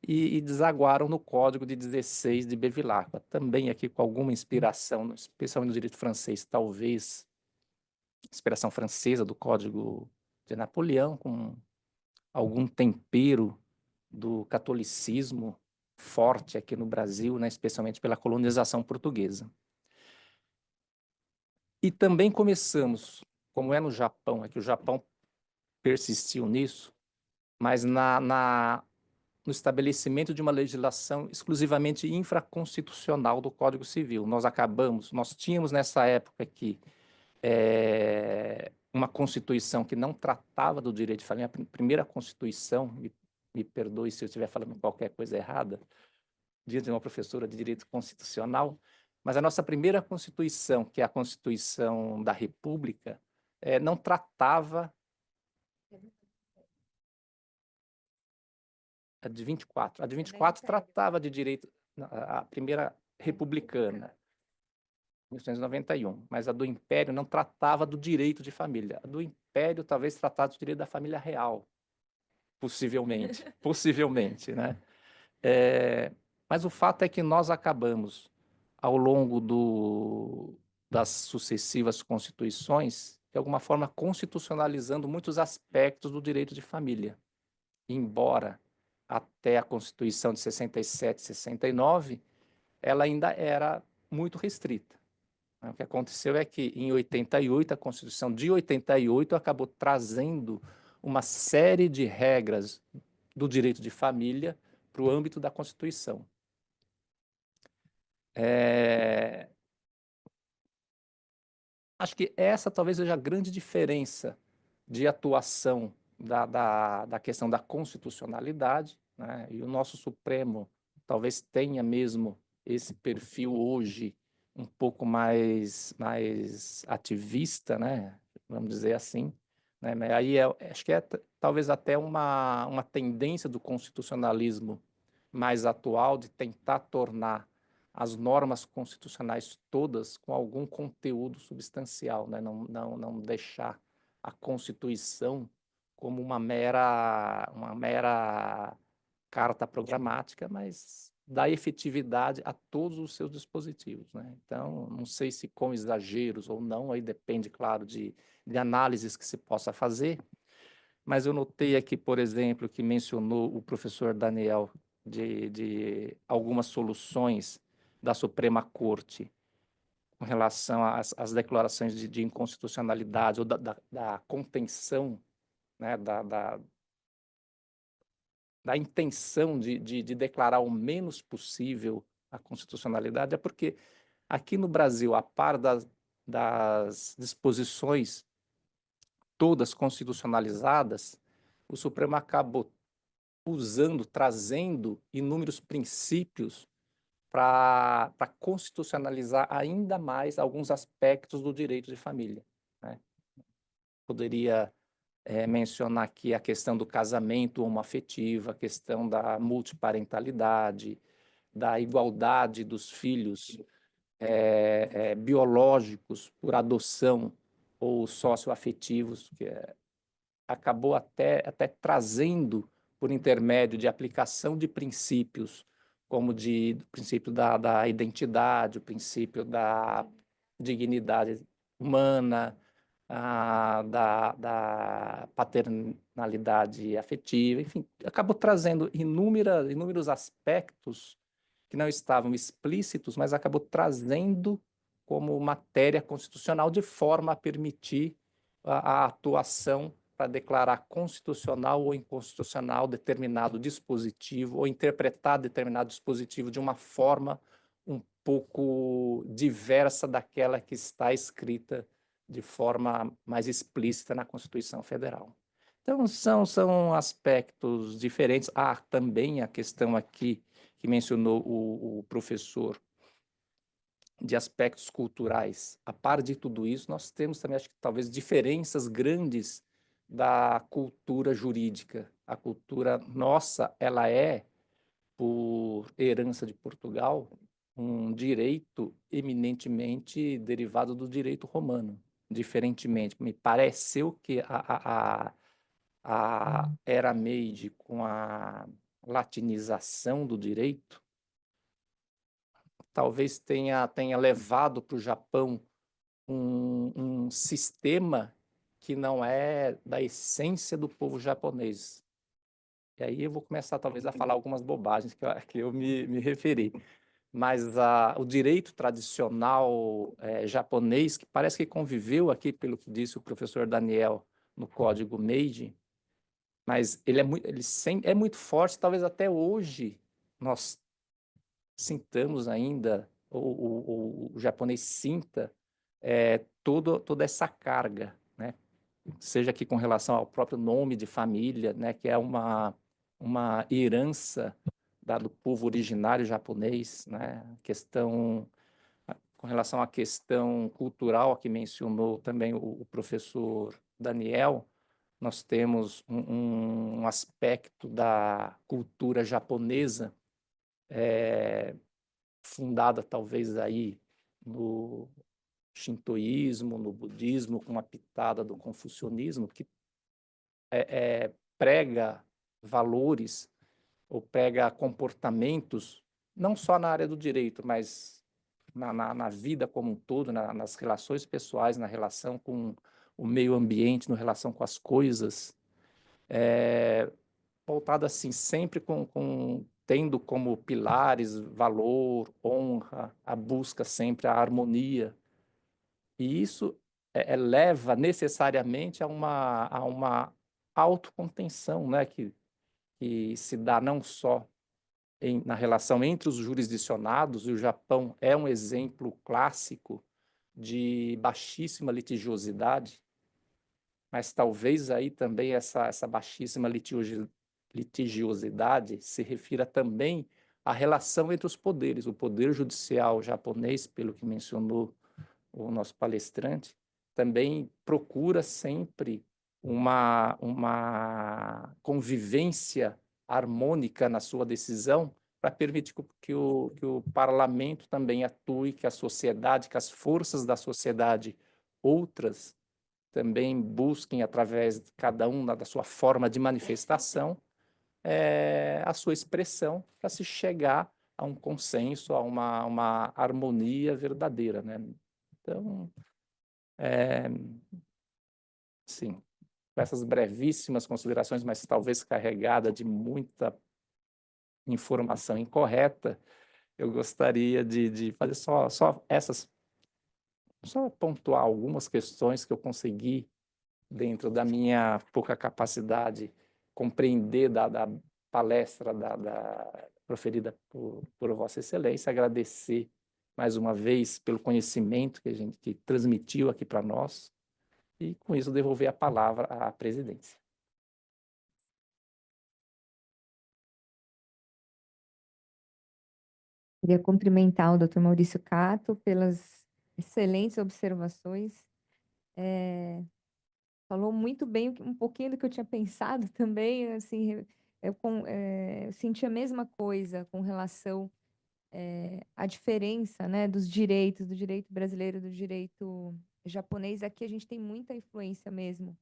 e desaguaram no Código de 16 de Bevilacqua, também aqui com alguma inspiração, especialmente no direito francês, talvez inspiração francesa do Código de Napoleão, com algum tempero do catolicismo forte aqui no Brasil, né, especialmente pela colonização portuguesa. E também começamos, como é no Japão, é que o Japão persistiu nisso, mas no estabelecimento de uma legislação exclusivamente infraconstitucional do Código Civil. Nós tínhamos nessa época aqui uma Constituição que não tratava do direito de família, a primeira Constituição, me perdoe se eu estiver falando qualquer coisa errada, diante de uma professora de direito constitucional, mas a nossa primeira Constituição, que é a Constituição da República, não tratava... A de 24. A de 24 tratava de direito, a primeira republicana, 1891, mas a do Império não tratava do direito de família. A do Império talvez tratasse do direito da família real, possivelmente, né? Mas o fato é que nós acabamos, ao longo das sucessivas constituições, de alguma forma constitucionalizando muitos aspectos do direito de família, embora até a Constituição de 67, 69, ela ainda era muito restrita. O que aconteceu é que, em 88, a Constituição de 88 acabou trazendo uma série de regras do direito de família para o âmbito da Constituição. Acho que essa talvez seja a grande diferença de atuação da questão da constitucionalidade, né? E o nosso Supremo talvez tenha mesmo esse perfil hoje um pouco mais ativista, né? Vamos dizer assim, né? Mas aí acho que talvez até uma tendência do constitucionalismo mais atual de tentar tornar as normas constitucionais todas com algum conteúdo substancial, né? Não deixar a Constituição como uma mera carta programática, mas dar efetividade a todos os seus dispositivos, né? Então, não sei se com exageros ou não, aí depende, claro, de análises que se possa fazer, mas eu notei aqui, por exemplo, que mencionou o professor Daniel de algumas soluções da Suprema Corte com relação às declarações de inconstitucionalidade ou da contenção, né, da intenção de declarar o menos possível a constitucionalidade, é porque aqui no Brasil, a par das disposições todas constitucionalizadas, o Supremo acabou trazendo inúmeros princípios para constitucionalizar ainda mais alguns aspectos do direito de família, né? Poderia mencionar aqui a questão do casamento homoafetivo, a questão da multiparentalidade, da igualdade dos filhos biológicos por adoção ou socioafetivos, que acabou até trazendo, por intermédio de aplicação de princípios, como do princípio da identidade, o princípio da dignidade humana, da paternalidade afetiva, enfim, acabou trazendo inúmeros aspectos que não estavam explícitos, mas acabou trazendo como matéria constitucional de forma a permitir a atuação para declarar constitucional ou inconstitucional determinado dispositivo ou interpretar determinado dispositivo de uma forma um pouco diversa daquela que está escrita de forma mais explícita na Constituição Federal. Então, são aspectos diferentes. Também a questão aqui que mencionou o professor, de aspectos culturais. A par de tudo isso, nós temos também, acho que talvez, diferenças grandes da cultura jurídica. A cultura nossa, ela é, por herança de Portugal, um direito eminentemente derivado do direito romano. Diferentemente, me pareceu que a Era Meiji, com a latinização do direito, talvez tenha levado para o Japão um sistema que não é da essência do povo japonês. E aí eu vou começar, talvez, a falar algumas bobagens que eu me referi. Mas o direito tradicional japonês, que parece que conviveu aqui, pelo que disse o professor Daniel, no Código Meiji, mas ele é muito forte, talvez até hoje nós sintamos ainda, o japonês sinta toda essa carga, né? Seja aqui com relação ao próprio nome de família, né? Que é uma herança do povo originário japonês, né? Com relação à questão cultural que mencionou também o professor Daniel, nós temos um aspecto da cultura japonesa fundada talvez aí no shintoísmo, no budismo, com uma pitada do confucionismo, que prega valores ou prega comportamentos, não só na área do direito, mas na vida como um todo, nas relações pessoais, na relação com o meio ambiente, na relação com as coisas, voltado assim, sempre tendo como pilares valor, honra, a busca sempre a harmonia. E isso leva necessariamente a uma autocontenção, né, que se dá não só na relação entre os jurisdicionados, e o Japão é um exemplo clássico de baixíssima litigiosidade, mas talvez aí também essa baixíssima litigiosidade se refira também à relação entre os poderes. O poder judicial japonês, pelo que mencionou o nosso palestrante, também procura sempre uma convivência harmônica na sua decisão para permitir que o parlamento também atue, que a sociedade, que as forças da sociedade outras também busquem, através de cada um da sua forma de manifestação, a sua expressão para se chegar a um consenso, a uma harmonia verdadeira, né? Então, sim, com essas brevíssimas considerações, mas talvez carregada de muita informação incorreta, eu gostaria de fazer só pontuar algumas questões que eu consegui, dentro da minha pouca capacidade, compreender da palestra proferida por Vossa Excelência, agradecer mais uma vez pelo conhecimento que transmitiu aqui para nós, e, com isso, devolver a palavra à presidência. Queria cumprimentar o Dr. Maurício Catto pelas excelentes observações. Falou muito bem, um pouquinho do que eu tinha pensado também, assim, eu senti a mesma coisa com relação à diferença, né, dos direitos, do direito brasileiro, do direito japonês. Aqui a gente tem muita influência mesmo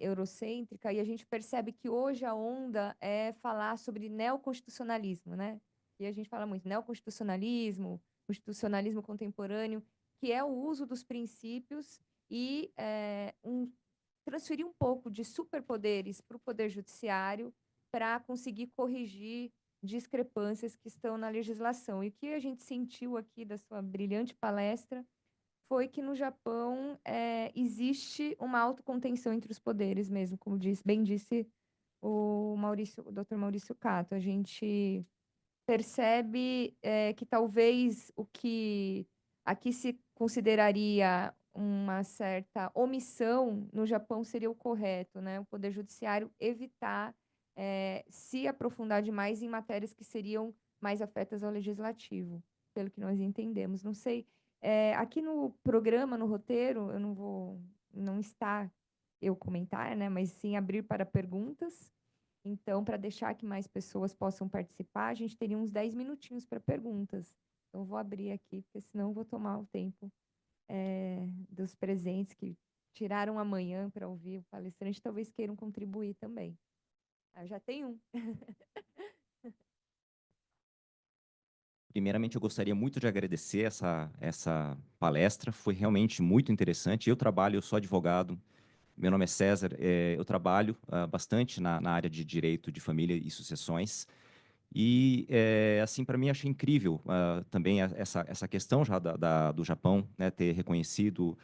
eurocêntrica, e a gente percebe que hoje a onda é falar sobre neoconstitucionalismo, né? E a gente fala muito neoconstitucionalismo, constitucionalismo contemporâneo, que é o uso dos princípios e transferir um pouco de superpoderes para o Poder Judiciário para conseguir corrigir discrepâncias que estão na legislação. E o que a gente sentiu aqui da sua brilhante palestra foi que no Japão existe uma autocontenção entre os poderes mesmo, como bem disse o Dr. Maurício Catto. A gente percebe que talvez o que aqui se consideraria uma certa omissão, no Japão seria o correto, né? O Poder Judiciário evitar se aprofundar demais em matérias que seriam mais afetas ao legislativo, pelo que nós entendemos. Não sei, aqui no programa, no roteiro, eu não está eu comentar, né? Mas sim abrir para perguntas. Então, para deixar que mais pessoas possam participar, a gente teria uns 10 minutinhos para perguntas. Então, eu vou abrir aqui, porque senão eu vou tomar o tempo dos presentes que tiraram amanhã para ouvir o palestrante, talvez queiram contribuir também. Eu já tenho um. Primeiramente, eu gostaria muito de agradecer essa palestra, foi realmente muito interessante. Eu sou advogado, meu nome é César, eu trabalho bastante na área de direito de família e sucessões. E, assim, para mim, achei incrível também essa questão já do Japão, né, ter reconhecido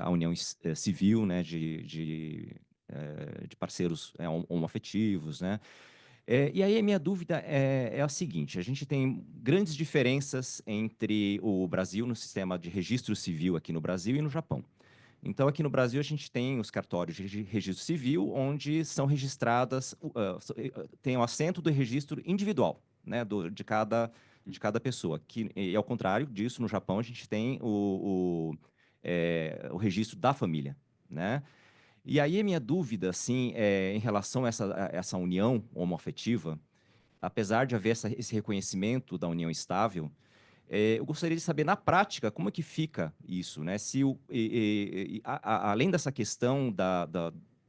a união civil, né, de parceiros homoafetivos, né? E aí a minha dúvida é a seguinte: a gente tem grandes diferenças entre o Brasil no sistema de registro civil aqui no Brasil e no Japão. Então, aqui no Brasil, a gente tem os cartórios de registro civil, onde são registradas, tem o assento do registro individual, né, de cada pessoa. E ao contrário disso, no Japão, a gente tem o registro da família, né? E aí a minha dúvida, assim, em relação a essa união homoafetiva, apesar de haver esse reconhecimento da união estável, eu gostaria de saber, na prática, como é que fica isso, né? Se além dessa questão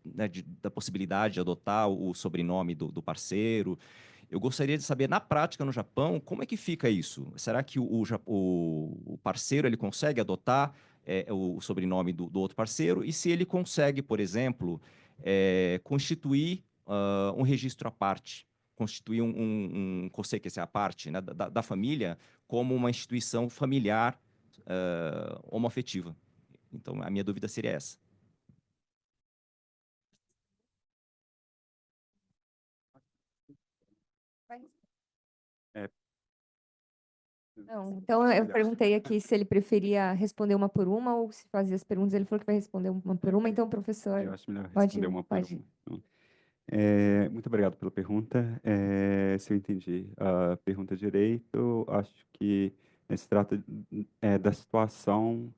né, da possibilidade de adotar o sobrenome do parceiro, eu gostaria de saber, na prática, no Japão, como é que fica isso? Será que o parceiro ele consegue adotar o sobrenome do outro parceiro? E se ele consegue, por exemplo, constituir um registro à parte, constituir um conselho, que é a parte, né, da família, como uma instituição familiar homoafetiva? Então, a minha dúvida seria essa. Não, então eu perguntei aqui se ele preferia responder uma por uma ou se fazia as perguntas. Ele falou que vai responder uma por uma. Então, professor, Eu acho melhor pode responder uma por pode. uma. Então, muito obrigado pela pergunta. Se eu entendi a pergunta direito, acho que se trata da situação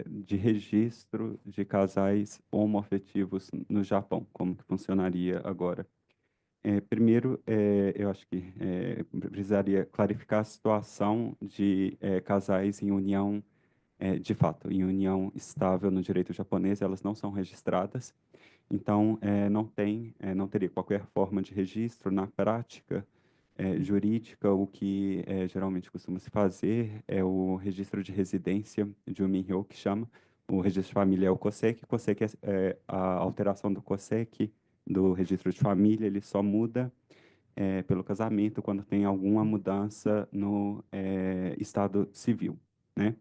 de registro de casais homoafetivos no Japão, como que funcionaria agora. Primeiro, eu acho que precisaria clarificar a situação de casais em união, de fato, em união estável no direito japonês, elas não são registradas. Então, não teria qualquer forma de registro. Na prática jurídica, o que geralmente costuma se fazer é o registro de residência de um minhyo, que chama. O registro de família é o COSEC. COSEC é a alteração do COSEC, do registro de família, ele só muda pelo casamento quando tem alguma mudança no estado civil, né?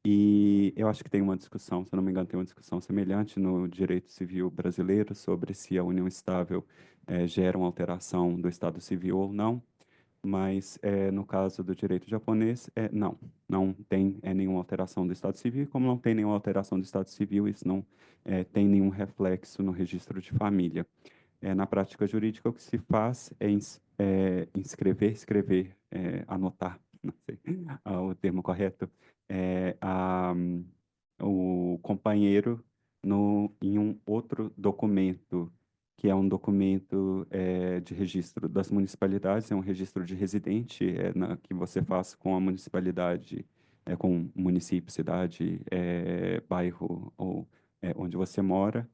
E eu acho que tem uma discussão, se eu não me engano, tem uma discussão semelhante no direito civil brasileiro sobre se a união estável gera uma alteração do estado civil ou não. mas no caso do direito japonês, não tem nenhuma alteração do Estado Civil, e como não tem nenhuma alteração do Estado Civil, isso não tem nenhum reflexo no registro de família. Na prática jurídica, o que se faz é anotar, não sei o termo correto, o companheiro em um outro documento, que é um documento de registro das municipalidades, é um registro de residente que você faz com a municipalidade, com o município, cidade, bairro ou onde você mora,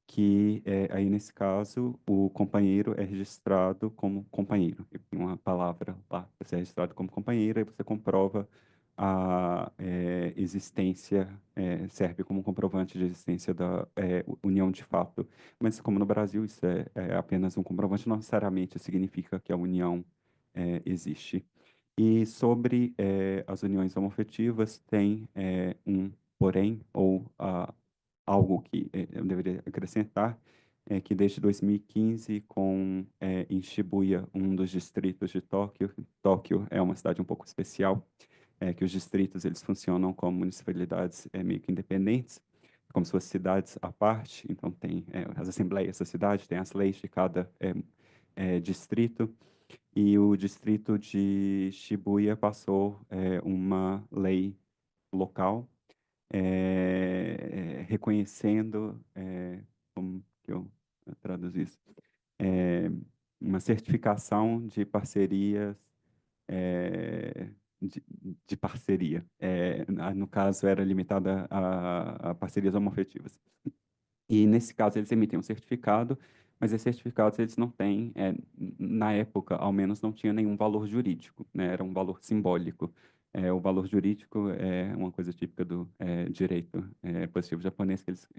que aí nesse caso o companheiro é registrado como companheiro. Tem uma palavra lá, você é registrado como companheiro, aí você comprova a existência, serve como comprovante de existência da união de fato. Mas como no Brasil isso é apenas um comprovante, não necessariamente significa que a união existe. E sobre as uniões homoafetivas, tem um porém, ou algo que eu deveria acrescentar, é que desde 2015, em Shibuya, um dos distritos de Tóquio, Tóquio é uma cidade um pouco especial, que os distritos eles funcionam como municipalidades meio que independentes, como se fossem cidades à parte, então tem as assembleias da cidade, tem as leis de cada distrito, e o distrito de Shibuya passou uma lei local reconhecendo, como que eu traduzo isso? É, uma certificação de parcerias, é, de, de parceria. No caso, era limitada a parcerias homoafetivas. E, nesse caso, eles emitem um certificado, mas esses certificados eles não têm, na época, ao menos, não tinha nenhum valor jurídico, né? Era um valor simbólico. O valor jurídico é uma coisa típica do direito positivo japonês, que eles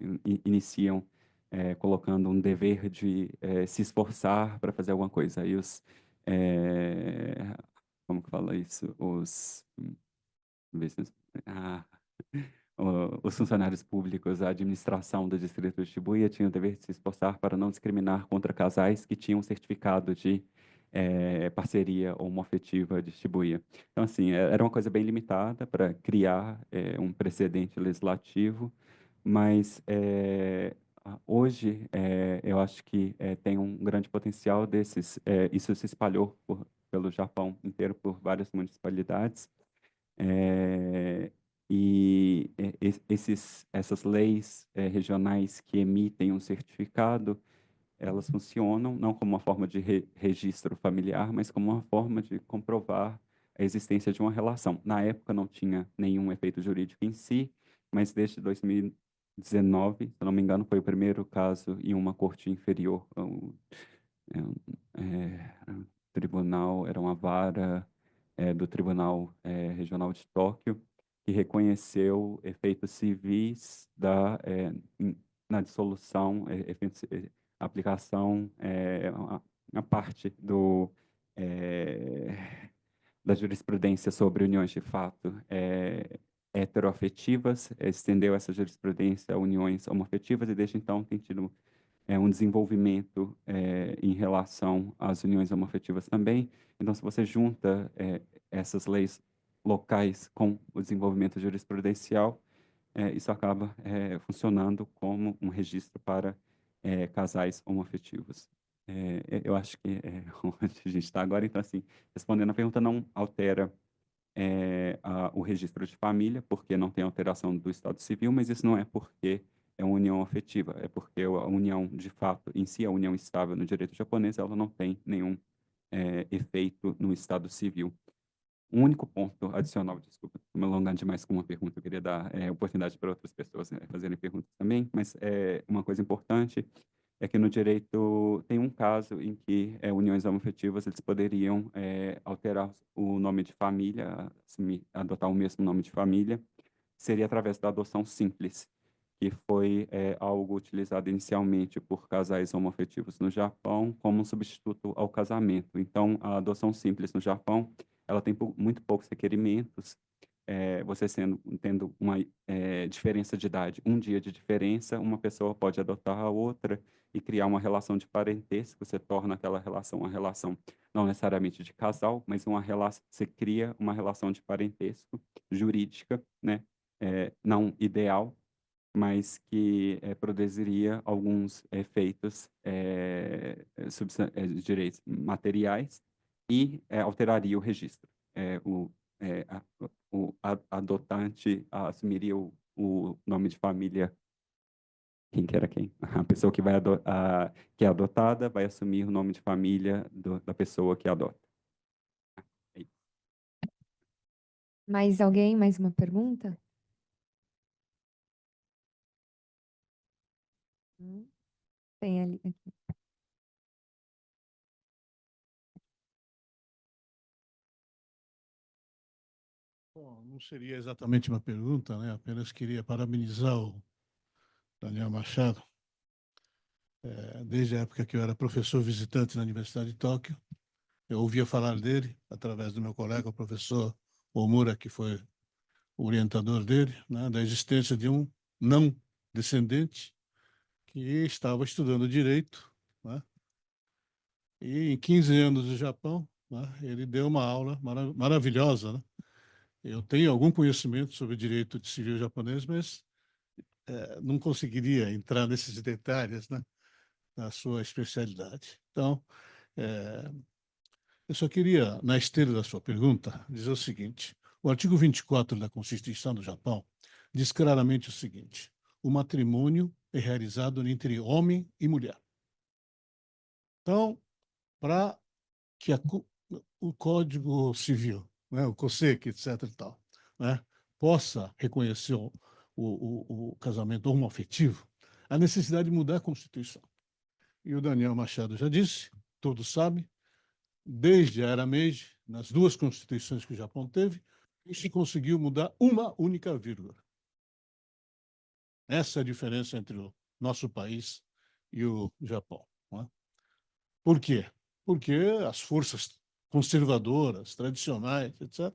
iniciam colocando um dever de se esforçar para fazer alguma coisa. Aí como que fala isso? Business, ah, os funcionários públicos, a administração do distrito de Shibuya tinha o dever de se esforçar para não discriminar contra casais que tinham certificado de parceria homoafetiva de Shibuya. Então, assim, era uma coisa bem limitada para criar um precedente legislativo, mas hoje eu acho que tem um grande potencial desses. Isso se espalhou pelo Japão inteiro, por várias municipalidades. É, essas leis regionais que emitem um certificado, elas funcionam não como uma forma de registro familiar, mas como uma forma de comprovar a existência de uma relação. Na época não tinha nenhum efeito jurídico em si, mas desde 2019, se eu não me engano, foi o primeiro caso em uma corte inferior, tribunal, era uma vara do Tribunal Regional de Tóquio, que reconheceu efeitos civis na dissolução, aplicação, a parte da jurisprudência sobre uniões de fato heteroafetivas, estendeu essa jurisprudência a uniões homoafetivas, e desde então tem tido um desenvolvimento em relação às uniões homoafetivas também. Então, se você junta essas leis locais com o desenvolvimento jurisprudencial, isso acaba funcionando como um registro para casais homoafetivos. Eu acho que é onde a gente está agora. Então, assim, respondendo a pergunta, não altera o registro de família, porque não tem alteração do Estado Civil, mas isso não é porque é uma união afetiva, é porque a união, de fato, em si, a união estável no direito japonês, ela não tem nenhum efeito no Estado Civil. Um único ponto adicional, desculpa, estou me alongando demais com uma pergunta, eu queria dar oportunidade para outras pessoas fazerem perguntas também, mas uma coisa importante é que no direito tem um caso em que uniões homoafetivas eles poderiam alterar o nome de família, adotar o mesmo nome de família, seria através da adoção simples, que foi algo utilizado inicialmente por casais homoafetivos no Japão como um substituto ao casamento. Então, a adoção simples no Japão, ela tem muito poucos requerimentos, você tendo uma diferença de idade, um dia de diferença, uma pessoa pode adotar a outra e criar uma relação de parentesco, você torna aquela relação uma relação não necessariamente de casal, mas você cria uma relação de parentesco jurídica, né? Não ideal, mas que produziria alguns efeitos direitos materiais e alteraria o registro. O adotante assumiria o nome de família, quem que era quem? A pessoa que que é adotada vai assumir o nome de família da pessoa que adota. É isso. Mais alguém? Mais uma pergunta? Tem ali. Aqui. Bom, não seria exatamente uma pergunta, né? Apenas queria parabenizar o Daniel Machado. Desde a época que eu era professor visitante na Universidade de Tóquio, eu ouvia falar dele através do meu colega, o professor Omura, que foi o orientador dele, né? Da existência de um não descendente que estava estudando direito, né? E em 15 anos do Japão, né? Ele deu uma aula maravilhosa, né? Eu tenho algum conhecimento sobre direito civil japonês, mas não conseguiria entrar nesses detalhes, né, na sua especialidade. Então, eu só queria, na esteira da sua pergunta, dizer o seguinte: o artigo 24 da Constituição do Japão diz claramente o seguinte: o matrimônio é realizado entre homem e mulher. Então, para que o Código Civil, né, o COSEC, etc. e tal, né, possa reconhecer o casamento homoafetivo, a necessidade de mudar a Constituição. E o Daniel Machado já disse, todos sabem, desde a Era Meiji, nas duas constituições que o Japão teve, se conseguiu mudar uma única vírgula. Essa é a diferença entre o nosso país e o Japão. Não é? Por quê? Porque as forças conservadoras, tradicionais, etc.,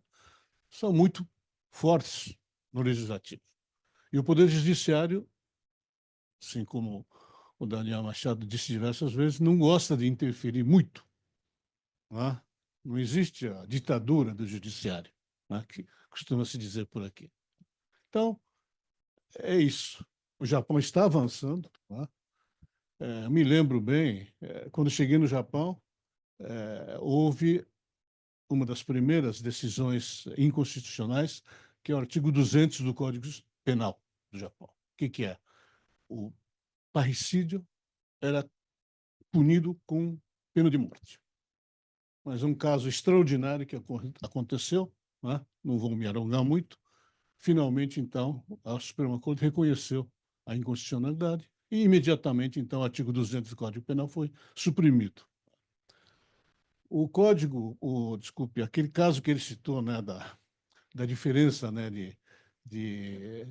são muito fortes no legislativo. E o Poder Judiciário, assim como o Daniel Machado disse diversas vezes, não gosta de interferir muito. Não é? Não existe a ditadura do Judiciário, né, que costuma se dizer por aqui. Então, é isso. O Japão está avançando. Não é? Me lembro bem, quando cheguei no Japão, houve uma das primeiras decisões inconstitucionais, que é o artigo 200 do Código Penal do Japão. O que é? O parricídio era punido com pena de morte. Mas um caso extraordinário que aconteceu, né? Não vou me alongar muito, finalmente, então, a Suprema Corte reconheceu a inconstitucionalidade e, imediatamente, então, o artigo 200 do Código Penal foi suprimido. O código, desculpe, aquele caso que ele citou, né, da diferença, né, de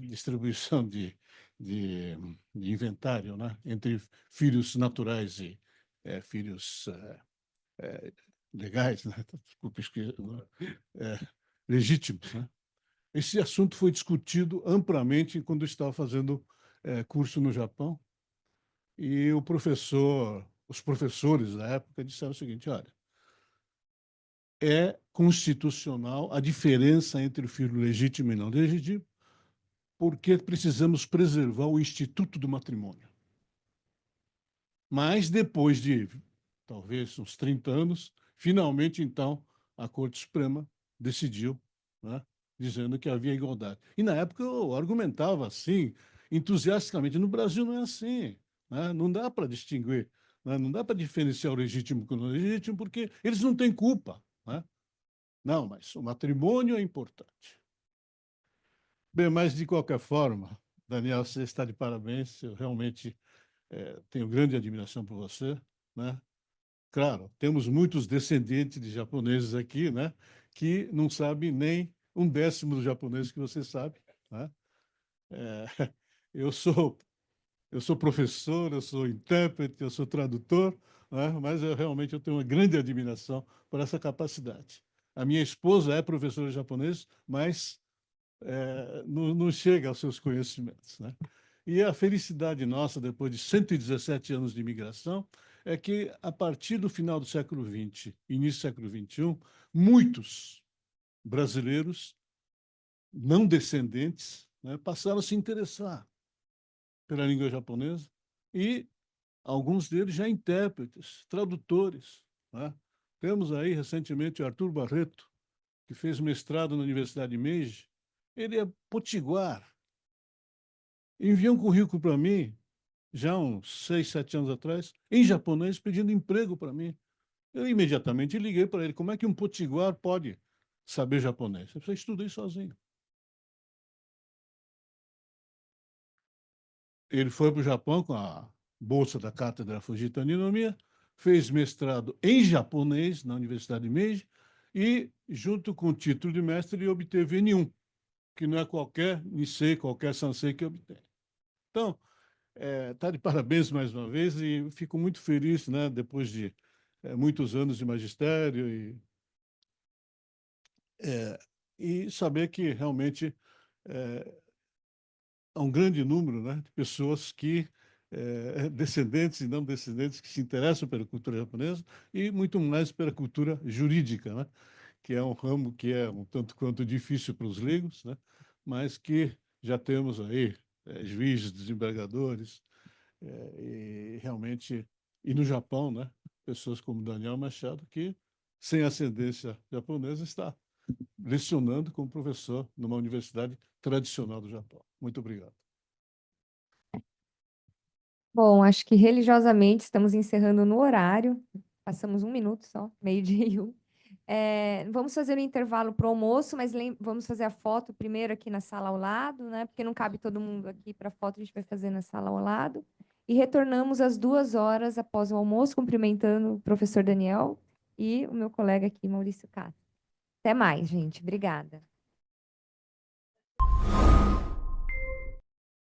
distribuição de inventário, né, entre filhos naturais e filhos legais, né, desculpe, legítimos, né? Esse assunto foi discutido amplamente quando eu estava fazendo curso no Japão e os professores da época disseram o seguinte: olha, é constitucional a diferença entre o filho legítimo e não legítimo, porque precisamos preservar o instituto do matrimônio. Mas depois de talvez uns 30 anos, finalmente, então, a Corte Suprema decidiu, né, dizendo que havia igualdade. E na época eu argumentava assim, entusiasticamente. No Brasil não é assim, né? Não dá para distinguir, né? Não dá para diferenciar o legítimo com o não legítimo, porque eles não têm culpa, né? Não, mas o matrimônio é importante. Bem, mas de qualquer forma, Daniel, você está de parabéns. Eu realmente tenho grande admiração por você, né? Claro, temos muitos descendentes de japoneses aqui, né? Que não sabem nem 1/10 do japonês que você sabe, né? Eu sou professor, eu sou intérprete, eu sou tradutor, né? Mas eu tenho uma grande admiração por essa capacidade. A minha esposa é professora de japonês, mas não chega aos seus conhecimentos, né? E a felicidade nossa, depois de 117 anos de imigração, é que, a partir do final do século XX, início do século XXI, muitos brasileiros não descendentes, né, passaram a se interessar pela língua japonesa e alguns deles já intérpretes, tradutores, né? Temos aí, recentemente, o Arthur Barreto, que fez mestrado na Universidade de Meiji. Ele é potiguar. Enviou um currículo para mim, já uns 6, 7 anos atrás, em japonês, pedindo emprego para mim. Eu imediatamente liguei para ele. Como é que um potiguar pode saber japonês? Eu estudei sozinho. Ele foi para o Japão com a bolsa da Cátedra Fujita Ninomiya, fez mestrado em japonês na Universidade de Meiji e, junto com o título de mestre, ele obteve N1, que não é qualquer Nisei, qualquer Sansei que obtém. Então, está de parabéns mais uma vez e fico muito feliz, né, depois de muitos anos de magistério e saber que realmente há um grande número, né, de pessoas que, descendentes e não descendentes, que se interessam pela cultura japonesa e muito mais pela cultura jurídica, né, que é um ramo que é um tanto quanto difícil para os leigos, né, mas que já temos aí juízes, desembargadores, e realmente, e no Japão, né, pessoas como Daniel Machado, que, sem ascendência japonesa, está lecionando como professor numa universidade tradicional do Japão. Muito obrigado. Bom, acho que religiosamente estamos encerrando no horário. Passamos 1 minuto só, 12:30. Vamos fazer um intervalo para o almoço, mas vamos fazer a foto primeiro aqui na sala ao lado, né? Porque não cabe todo mundo aqui para a foto, a gente vai fazer na sala ao lado. E retornamos às 2 horas após o almoço, cumprimentando o professor Daniel e o meu colega aqui, Maurício Cato. Até mais, gente. Obrigada.